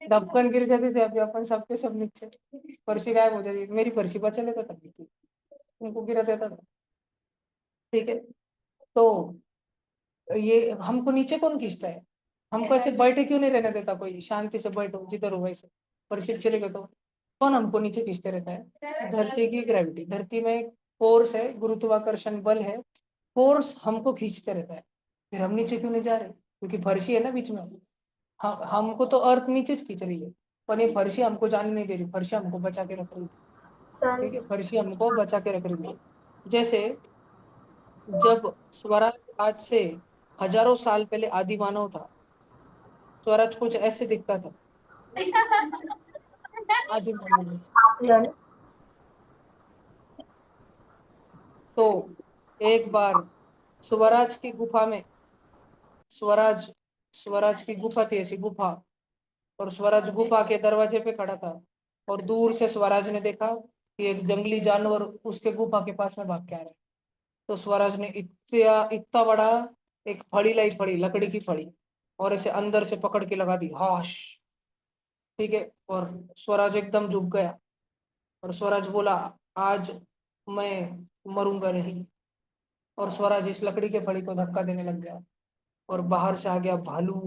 ढक्कन गिर जाते थे, अभी अपन सबके सब नीचे, फर्शी गायब हो जाती, मेरी फर्शी बचा लेता कभी थी, उनको गिरा देता था, ठीक है? तो ये हमको नीचे कौन खींचता है? हमको ऐसे बैठे क्यों नहीं रहने देता कोई, शांति से बैठो जिधर हो वैसे, फर्शी चलेगा तो कौन हमको नीचे खींचते रहता है? धरती की ग्रेविटी, धरती में एक फोर्स है, गुरुत्वाकर्षण बल है, फोर्स हमको खींचते रहता है, फिर हम नीचे क्यों नहीं जा रहे? क्योंकि फर्शी है ना बीच में, हमको तो अर्थ नीचे खींच रही है, पर ये फर्शी हमको जाने नहीं दे रही, फर्शी हमको बचा के रख रही है, ठीक है? फर्शी हमको बचा के रख रही है। जैसे जब स्वराज आज से हजारों साल पहले आदि मानव था, स्वराज कुछ ऐसे दिखता था, आदि मानव में। तो एक बार स्वराज की गुफा में, स्वराज स्वराज की गुफा थी, ऐसी गुफा, और स्वराज गुफा के दरवाजे पे खड़ा था, और दूर से स्वराज ने देखा कि एक जंगली जानवर उसके गुफा के पास में भाग के आ रहा है। तो स्वराज ने इतना इतना बड़ा एक फड़ी लाई, फड़ी लकड़ी की फड़ी, और इसे अंदर से पकड़ के लगा दी, हाश, ठीक है? और स्वराज एकदम झुक गया, और स्वराज बोला, आज मैं मरूंगा नहीं। और स्वराज इस लकड़ी के फड़ी को धक्का देने लग गया, और बाहर से आ गया भालू,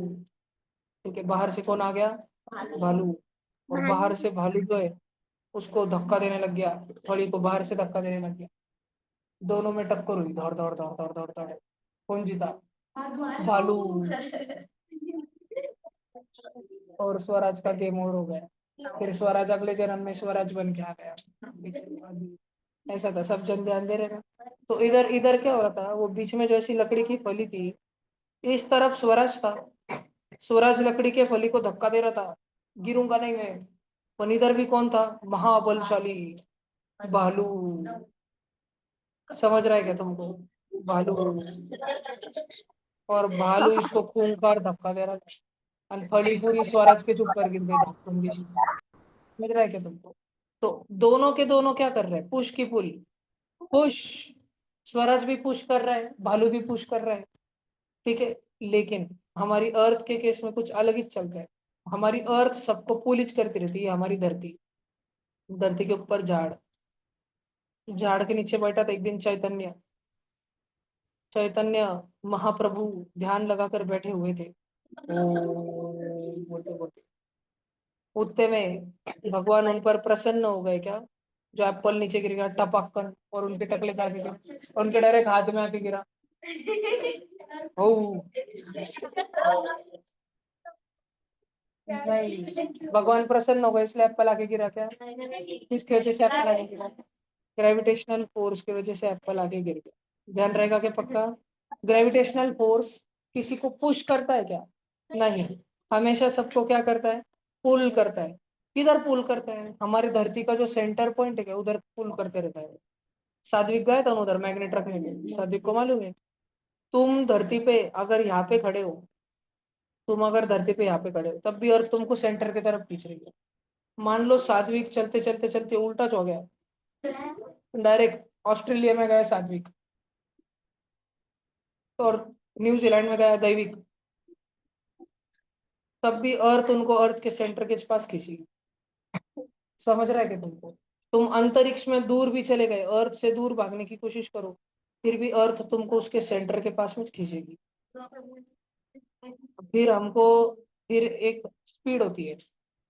ठीक है? बाहर से कौन आ गया? भालू। और बाहर से भालू जो है उसको धक्का देने लग गया, फली को बाहर से धक्का देने लग गया, दोनों में टक्कर हुई, दौड़ दौड़ दौड़ दौड़ दौड़ दौड़। कौन जीता? भालू। और स्वराज का गेम ओवर हो गया। फिर स्वराज अगले जन्म में स्वराज बन के आ गया। ऐसा था, सब जन ध्यान दे रहे थे। तो इधर इधर क्या हो रहा था, वो बीच में जो ऐसी लकड़ी की फली थी, इस तरफ स्वराज था, स्वराज लकड़ी के फली को धक्का दे रहा था, गिरूंगा नहीं मैं। पर इधर भी कौन था? महाबलशाली भालू। समझ रहा है क्या तुमको? भालू। और भालू इसको खूंखार धक्का दे रहा था, और फली पूरी स्वराज के चुप कर गिर गई धक्कन की। समझ रहा है क्या तुमको? तो दोनों के दोनों क्या कर रहे हैं? पुश की पुल। पुश। स्वराज भी पुश कर रहा है, भालू भी पुश कर रहा है, ठीक है। लेकिन हमारी अर्थ के केस में कुछ अलग ही चलता है। हमारी अर्थ सबको पुलिच करती रहती है। हमारी धरती, धरती के ऊपर झाड़, झाड़ के नीचे बैठा था एक दिन चैतन्य। चैतन्य महाप्रभु ध्यान लगाकर बैठे हुए थे, बोलते बोलते उतने में भगवान उन पर प्रसन्न हो गए क्या? जो एप्पल नीचे गिर गया टपक्कन, और उनके टकले खा के गिरा, और उनके डायरेक्ट हाथ में आके गिरा। ओ नहीं, भगवान प्रसन्न हो गए इसलिए एप्पल आके गिरा क्या? किसकी वजह से एप्पल आके गिरा? ग्रेविटेशनल फोर्स की वजह से एप्पल आगे गिर गया। ध्यान रहेगा कि पक्का? ग्रेविटेशनल फोर्स किसी को पुश करता है क्या? नहीं, हमेशा सबको क्या करता है? पुल करता है। किधर पुल करता है? हमारी धरती का जो सेंटर पॉइंट है क्या, उधर पुल करते रहता है। सात्विक गया था उधर मैग्नेट रखने के, सात्विक को मालूम है। तुम धरती पे अगर यहाँ पे खड़े हो, तुम अगर धरती पे यहाँ पे खड़े हो, तब भी और तुमको सेंटर की तरफ खींच रही है। मान लो सात्विक चलते चलते चलते उल्टा हो गया, डायरेक्ट ऑस्ट्रेलिया में गया सात्विक, और न्यूजीलैंड में गया दैविक, तब भी अर्थ उनको अर्थ के सेंटर के पास खींची। समझ रहा है कि तुमको? तुम अंतरिक्ष में दूर भी चले गए, अर्थ से दूर भागने की कोशिश करो, फिर भी अर्थ तुमको उसके सेंटर के पास में खींचेगी। फिर हमको, फिर एक स्पीड होती है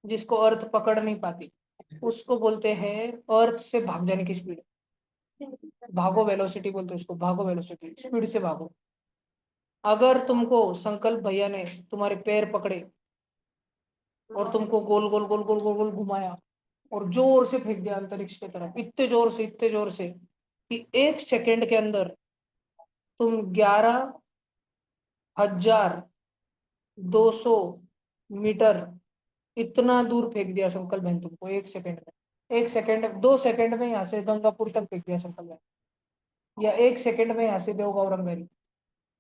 जिसको अर्थ पकड़ नहीं पाती, उसको बोलते हैं अर्थ से भाग जाने की स्पीड। भागो वेलोसिटी बोलते हैं उसको, भागो वेलोसिटी, स्पीड से भागो। अगर तुमको संकल्प भैया ने तुम्हारे पैर पकड़े और तुमको गोल गोल गोल गोल गोल गोल घुमाया और जोर से फेंक दिया अंतरिक्ष की तरफ, इतने जोर से कि 1 सेकंड के अंदर तुम 11,200 मीटर इतना दूर फेंक दिया संकल्प बहन तुमको 1 सेकंड में। 1 सेकंड, 2 सेकंड में यहाँ से गंगापुर तक फेंक दिया संकल्प बहन, या 1 सेकंड में यहाँ से देवगांव रंगारी,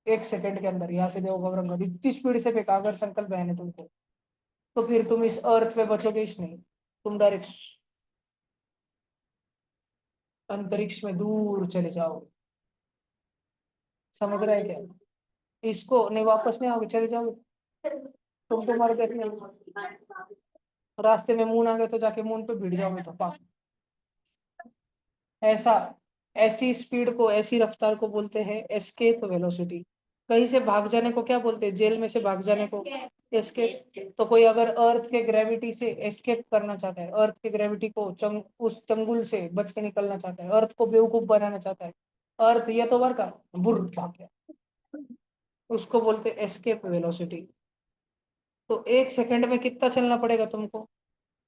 1 सेकंड के अंदर यहाँ से देवगांव रंगारी, इतनी स्पीड से फेंका अगर संकल्प बहन है तुमको, तो फिर तुम इस अर्थ पे बचोगे ही नहीं, तुम डायरेक्ट अंतरिक्ष में दूर चले जाओगे। समझ रहे हैं क्या? इसको नहीं, वापस नहीं आओगे, चले जाओगे। तुम तो मर गए, रास्ते में मून आ गए तो जाके मून पे भिड़ जाओगे तो पाक। ऐसा, ऐसी स्पीड को, ऐसी रफ्तार को बोलते हैं एस्केप वेलोसिटी। कहीं से भाग जाने को क्या बोलते हैं? जेल में से भाग जाने को एस्केप। तो कोई अगर अर्थ के ग्रेविटी से एस्केप करना चाहता है, अर्थ के ग्रेविटी को उस चंगुल से बच के निकलना चाहता है, अर्थ को बेवकूफ बनाना चाहता है, अर्थ ये तो वर्क का बुर भाग गया, उसको बोलते हैं एस्केप वेलोसिटी। तो 1 सेकंड में कितना चलना पड़ेगा तुमको?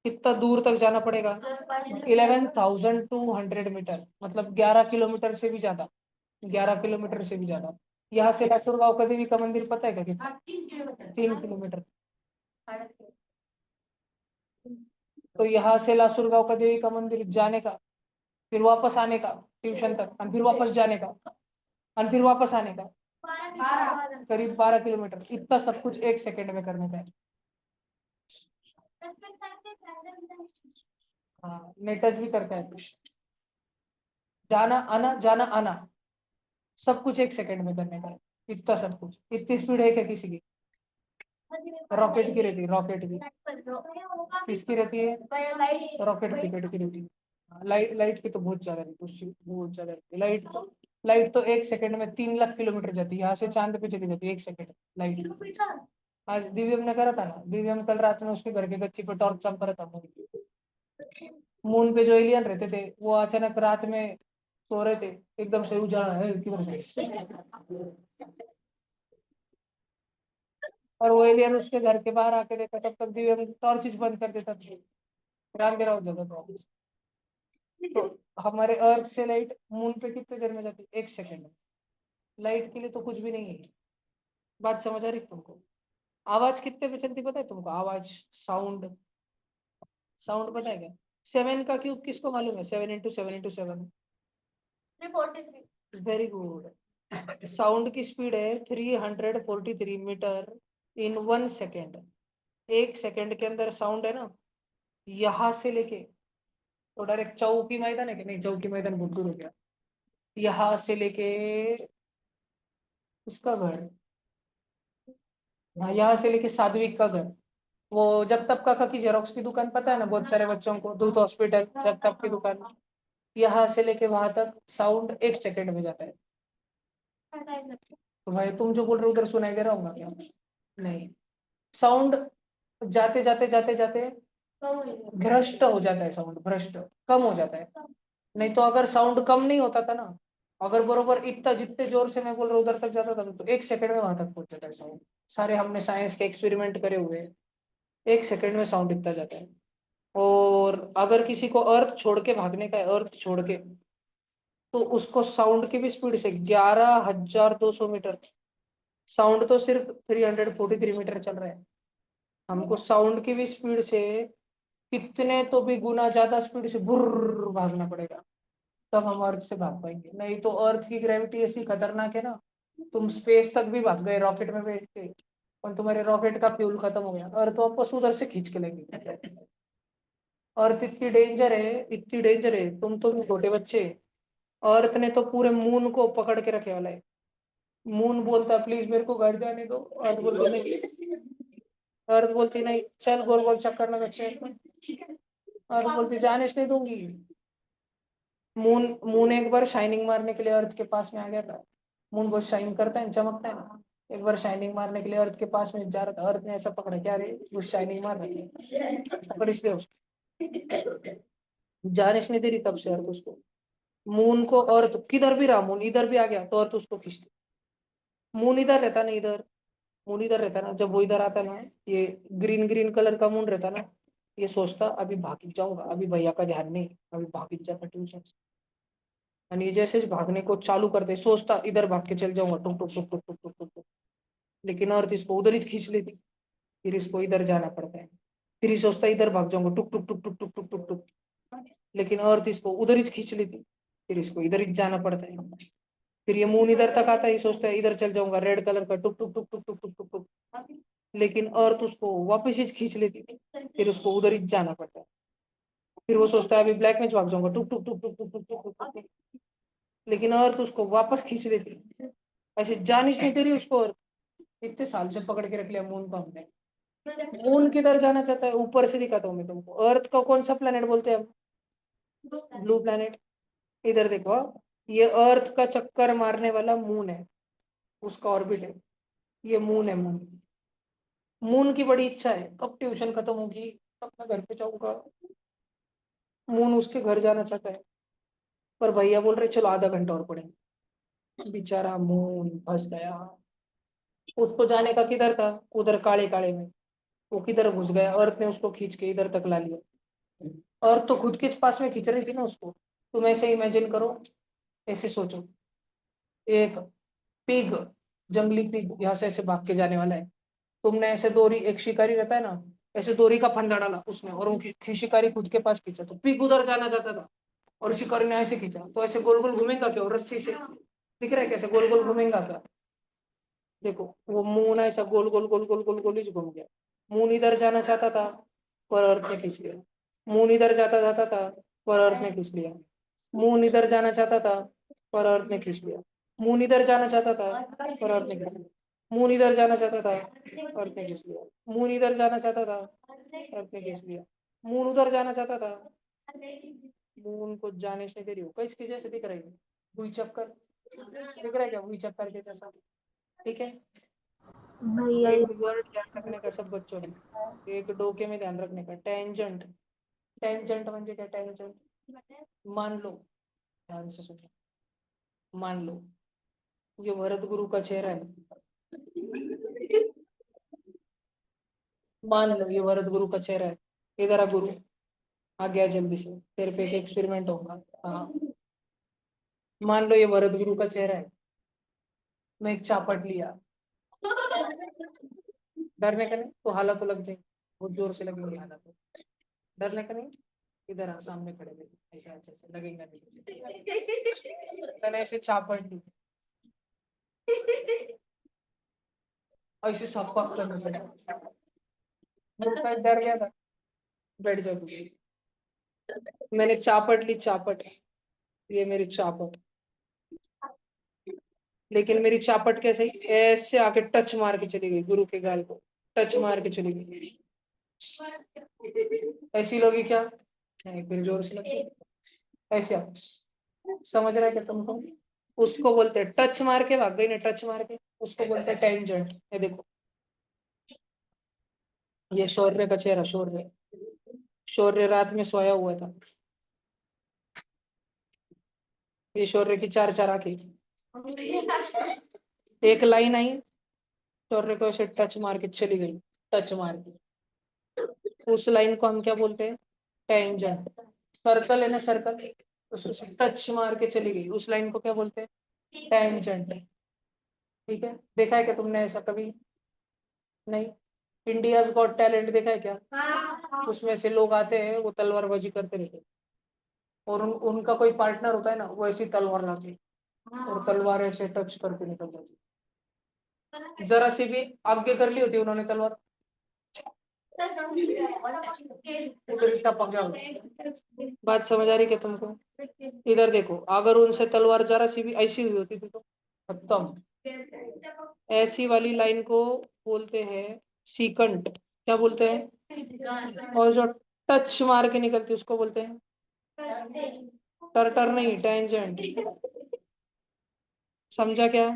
कितना दूर तक जाना पड़ेगा? 11,200 मीटर, मतलब 11 किलोमीटर से भी ज्यादा, 11 किलोमीटर से भी ज्यादा। यहाँ से लासुरगांव का देवी का मंदिर पता है क्या कितना? 3 किलोमीटर। तो यहाँ से लासुरगांव का देवी का मंदिर जाने का, फिर वापस आने का ट्यूशन तक, और फिर वापस जाने का, और फिर वापस आने का, करीब 12 किलोमीटर। इतना सब कुछ 1 सेकंड में करने का है। हाँ, नेटस भी करता है कुछ, जाना आना जाना आना सब कुछ 1 सेकंड में करने का है। इतना सब कुछ, इतनी स्पीड है क्या किसी की? रॉकेट की रहती है, रॉकेट की। किसकी रहती है? रॉकेट की रहती है। लाइट, लाइट की तो बहुत ज्यादा रहती है, उससे बहुत ज्यादा रहती है लाइट। लाइट तो 1 सेकंड में 3 लाख किलोमीटर जाती है, यहाँ से चांद पे चली जाती है 1 सेकंड लाइट। आज दिव्यम ने करा था ना, दिव्यम कल रात में उसके घर के गच्ची पे टॉर्च चमक रहा था मून की। मून पे जो एलियन रहते थे वो अचानक रात में सो रहे थे, एकदम से उजाला है किधर से, और वो एलियन उसके घर के बाहर आके देखा, तब तक दिव्यम टॉर्च बंद कर देता था, अंधेरा हो जाता था वापस। तो हमारे अर्थ से लाइट मून पे कितने देर में जाती है? 1 सेकेंड। लाइट के लिए तो कुछ भी नहीं है। बात समझ आ रही है तुमको? आवाज कितने पे चलती पता है तुमको? आवाज, साउंड, साउंड पता है क्या? 7 का क्यूब किसको मालूम है? 7 × 7 × 7। Very good. साउंड की स्पीड है 343 मीटर इन 1 सेकेंड। 1 सेकेंड के अंदर साउंड है ना, यहाँ से लेके, तो डायरेक्ट चौकी मैदान है कि नहीं, चौकी मैदान बहुत दूर हो गया, यहाँ से लेके उसका घर, हाँ यहाँ से लेके साध्विक का घर, वो जगताप काका की जेरोक्स की दुकान पता है ना, बहुत सारे बच्चों को, दूध हॉस्पिटल, जगताप की दुकान, यहाँ से लेके वहां तक साउंड 1 सेकेंड में जाता है। तो भाई तुम जो बोल रहे हो उधर सुनाई दे रहा होगा क्या? नहीं। साउंड जाते जाते जाते जाते भ्रष्ट हो जाता है, साउंड भ्रष्ट, कम हो जाता है। नहीं तो अगर साउंड कम नहीं होता था ना, अगर बरोबर इतना जितने जोर से मैं बोल रहा हूँ उधर तक जाता था, तो 1 सेकेंड में वहां तक पहुंच जाता है साउंड। सारे हमने साइंस के एक्सपेरिमेंट करे हुए हैं, 1 सेकेंड में साउंड इतना जाता है। और अगर किसी को अर्थ छोड़ के भागने का है, अर्थ छोड़ के, तो उसको साउंड की भी स्पीड से 11,200 मीटर, साउंड तो सिर्फ 343 मीटर चल रहा है, हमको साउंड की भी स्पीड से कितने तो भी गुना ज्यादा स्पीड से बुर्र भागना पड़ेगा, तब हम अर्थ से भाग पाएंगे। नहीं तो अर्थ की ग्रेविटी ऐसी खतरनाक है ना, तुम स्पेस तक भी भाग गए रॉकेट में बैठ के, और तुम्हारे रॉकेट का फ्यूल खत्म हो गया, अर्थ वापस उधर से खींच के लेंगे। अर्थ इतनी डेंजर है, इतनी डेंजर है, तुम तो छोटे बच्चे, अर्थ ने तो पूरे मून को पकड़ के रखे वाला है। मून बोलता प्लीज मेरे को घर जाने दो, अर्थ बोलती नहीं, अर्थ बोलती नहीं चल गोल गोल चक्कर लगा चल, अर्थ बोलती जाने नहीं दूंगी। मून मून एक बार शाइनिंग मारने के लिए अर्थ के पास में आ गया था, मून बहुत शाइन करता है, चमकता है ना, एक बार शाइनिंग मारने के लिए अर्थ के पास में जा रहा था, अर्थ ने ऐसा पकड़ा, क्या रे वो शाइनिंग मार रही है, पकड़ इसलिए उसको, जाने नहीं दे रही तब से अर्थ उसको। मून को अर्थ किधर भी रहा, मून इधर भी आ गया तो अर्थ उसको खींचती। मून इधर रहता ना, इधर मून इधर रहता ना, जब वो इधर आता ना, ये ग्रीन ग्रीन कलर का मून रहता ना, ये सोचता अभी भाग जाऊंगा, अभी भैया का ध्यान नहीं, अभी भाग जाता ट्यूशन से, और ये जैसे भागने को चालू करते सोचता इधर भाग के चल जाऊंगा, टुक टुक टुक टुक टुक टुक टुक टुक, लेकिन अर्थ इसको उधर ही खींच लेती, फिर इसको इधर जाना पड़ता है, फिर ये सोचता इधर भाग जाऊंगा, टुक टुक टुक टुक टुक टुक टुक टुक, लेकिन अर्थ इसको उधर ही खींच लेती, फिर इसको इधर ही जाना पड़ता है। फिर ये मून इधर तक आता है, सोचता है इधर चल जाऊंगा, रेड कलर का टुक टुक टुक टुक टुक टुक टुक टुक, लेकिन अर्थ उसको वापस ही खींच लेती, फिर उसको उधर ही जाना पड़ता है। फिर वो सोचता है अभी ब्लैक में भाग जाऊंगा, टुक टुक टुक टुक टुक टुक टुक टुक टुक, लेकिन अर्थ उसको वापस खींच लेती, ऐसे जानिश नहीं दे रही उसको अर्थ। इतने साल से पकड़ के रख लिया मून को हमने। मून किधर जाना चाहता है? ऊपर से दिखाता हूँ मैं तुमको, अर्थ का कौन सा प्लेनेट बोलते हैं हम? Blue planet. इधर देखो, ये अर्थ का चक्कर मारने वाला मून है, उसका ऑर्बिट है, ये मून है मून। मून की बड़ी इच्छा है कब ट्यूशन खत्म होगी, कब मैं घर पे जाऊंगा, मून उसके घर जाना चाहता है, पर भैया बोल रहे चलो आधा घंटा और पढ़ेंगे। बेचारा मून फंस गया, उसको जाने का किधर था, उधर काले काले में, वो किधर घुस गया, अर्थ ने उसको खींच के इधर तक ला लिया। अर्थ तो खुद के पास में खींच रही थी ना उसको। तुम ऐसे इमेजिन करो, ऐसे सोचो, एक पिग, जंगली पिग यहाँ से ऐसे भाग के जाने वाला है, तुमने ऐसे डोरी, एक शिकारी रहता है ना, ऐसे डोरी का फंदा डाला उसने, और वो शिकारी खुद के पास खींचा, तो पिग उधर जाना चाहता था, और शिकारी ने ऐसे खींचा, तो ऐसे गोल गोल घूमेगा क्या, और रस्सी से दिख रहा है कैसे गोल गोल घूमेगा क्या? देखो वो मून ऐसा गोल गोल गोल गोल गोल गोल ही घूम गया। मून इधर जाना चाहता था, पर अर्थ ने खींच लिया। मून इधर जाता जाता था, पर अर्थ ने खींच लिया। मून इधर जाना चाहता था, पर अर्थ ने खींच लिया। मून इधर जाना चाहता था, पर अर्थ ने खींच लिया। मून इधर जाना चाहता था, अर्थ ने खींच लिया। मून इधर जाना चाहता था, अर्थ ने खींच लिया। मून उधर जाना चाहता था, मून को जाने से नहीं दे रही हो, किसकी जैसे दिख रही है, हुई चक्कर दिख रहा है क्या, हुई चक्कर के जैसा, ठीक है। भैया एक वर्ड ध्यान रखने का सब बच्चों ने, एक डोके में ध्यान रखने का, टेंजेंट। टेंजेंट म्हणजे क्या? टेंजेंट मान लो, ध्यान से सुनो, मान लो ये भरत गुरु का चेहरा है, मान लो ये भरत गुरु का चेहरा है, इधर आ गुरु, आ गया जल्दी से, तेरे पे एक एक्सपेरिमेंट होगा। हाँ, मान लो ये भरत गुरु का चेहरा है, मैं एक चापट लिया, डरने का नहीं, तो हालत तो लग जाएगी, बहुत जोर से लगेंगे हालत, डरने का नहीं। इधर आ, सामने खड़े थे, ऐसे अच्छे से लगेगा नहीं, मैंने ऐसे चापट ली, ऐसे सपक करने लगा, मैं डर गया था, बैठ जाओ तुम। मैंने चापट ली, चापट, ये मेरी चापट, लेकिन मेरी चापट कैसे ऐसे आके टच मार के चली गई गुरु के गाल को, टच मार के चली गई, ऐसी लोगी क्या? नहीं, फिर जोर से लगी, ऐसे आप समझ रहा है क्या तुमको? उसको बोलते हैं टच मार के भाग गई ना, टच मार के, उसको बोलते हैं टेंजेंट। ये देखो, ये शौर्य का चेहरा, शौर्य, शौर्य रात में सोया हुआ था, ये शौर्य की चार चार आंखें, एक लाइन आई, शौर्य को ऐसे टच मार के चली गई, टच मार के, उस लाइन को हम क्या बोलते हैं? टेंजेंट। सर्कल है ना, सर्कल, उसको टच मार के चली गई, उस लाइन को क्या बोलते हैं? टेंजेंट। ठीक है, देखा है क्या तुमने ऐसा कभी? नहीं। इंडियाज गॉट टैलेंट देखा है क्या? उसमें से लोग आते हैं, वो तलवारबाजी करते रहते हैं, और उनका कोई पार्टनर होता है ना, वो ऐसी तलवार लाते हैं, और तलवार ऐसे टच करके निकल जाती है, जरा सी भी आगे कर ली होती है उन्होंने तलवार, उधर टपक गया होता। बात समझ आ रही क्या तुमको? इधर देखो, अगर उनसे तलवार जरा सी भी ऐसी हुई होती थी तो खत्म। ऐसी वाली लाइन को बोलते हैं सीकंट। क्या बोलते हैं? और जो टच मार के निकलती है उसको बोलते हैं टर्टर, नहीं, टेंजेंट। समझा क्या?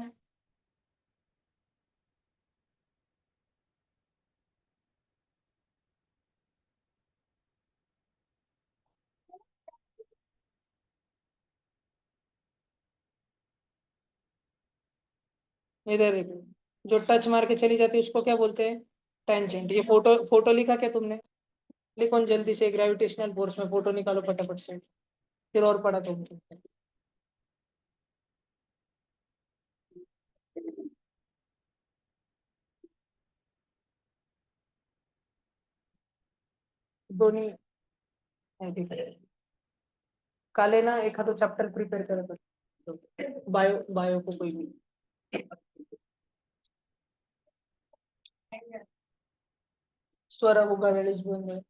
इधर देखो, जो टच मार के चली जाती है उसको क्या बोलते हैं? टेंजेंट। ये फोटो, फोटो लिखा क्या तुमने? लिखो न जल्दी से, ग्रेविटेशनल फोर्स में फोटो निकालो फटाफट से, फिर और पढ़ा तुमको। दोनों है, ठीक है। काले ना एक हाथों चैप्टर प्रिपेयर करे तो बायो, बायो को कोई नहीं। स्वर होगा रिलीज में।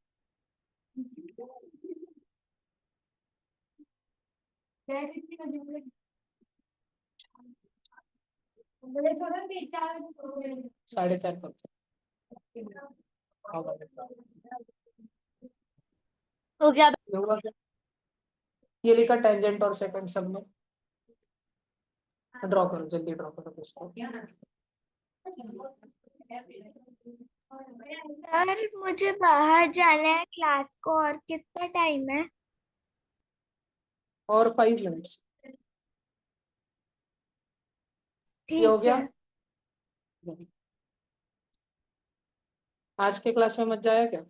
साढ़े चार कब? हो गया। ये लिखा टेंजेंट और सेकंड सब में, ड्रॉ करो, जल्दी ड्रॉ करो उसको। सर मुझे बाहर जाना है क्लास को, और कितना टाइम है? और 5 मिनट्स। ये हो ठीक गया। है। आज के क्लास में मजा आया क्या?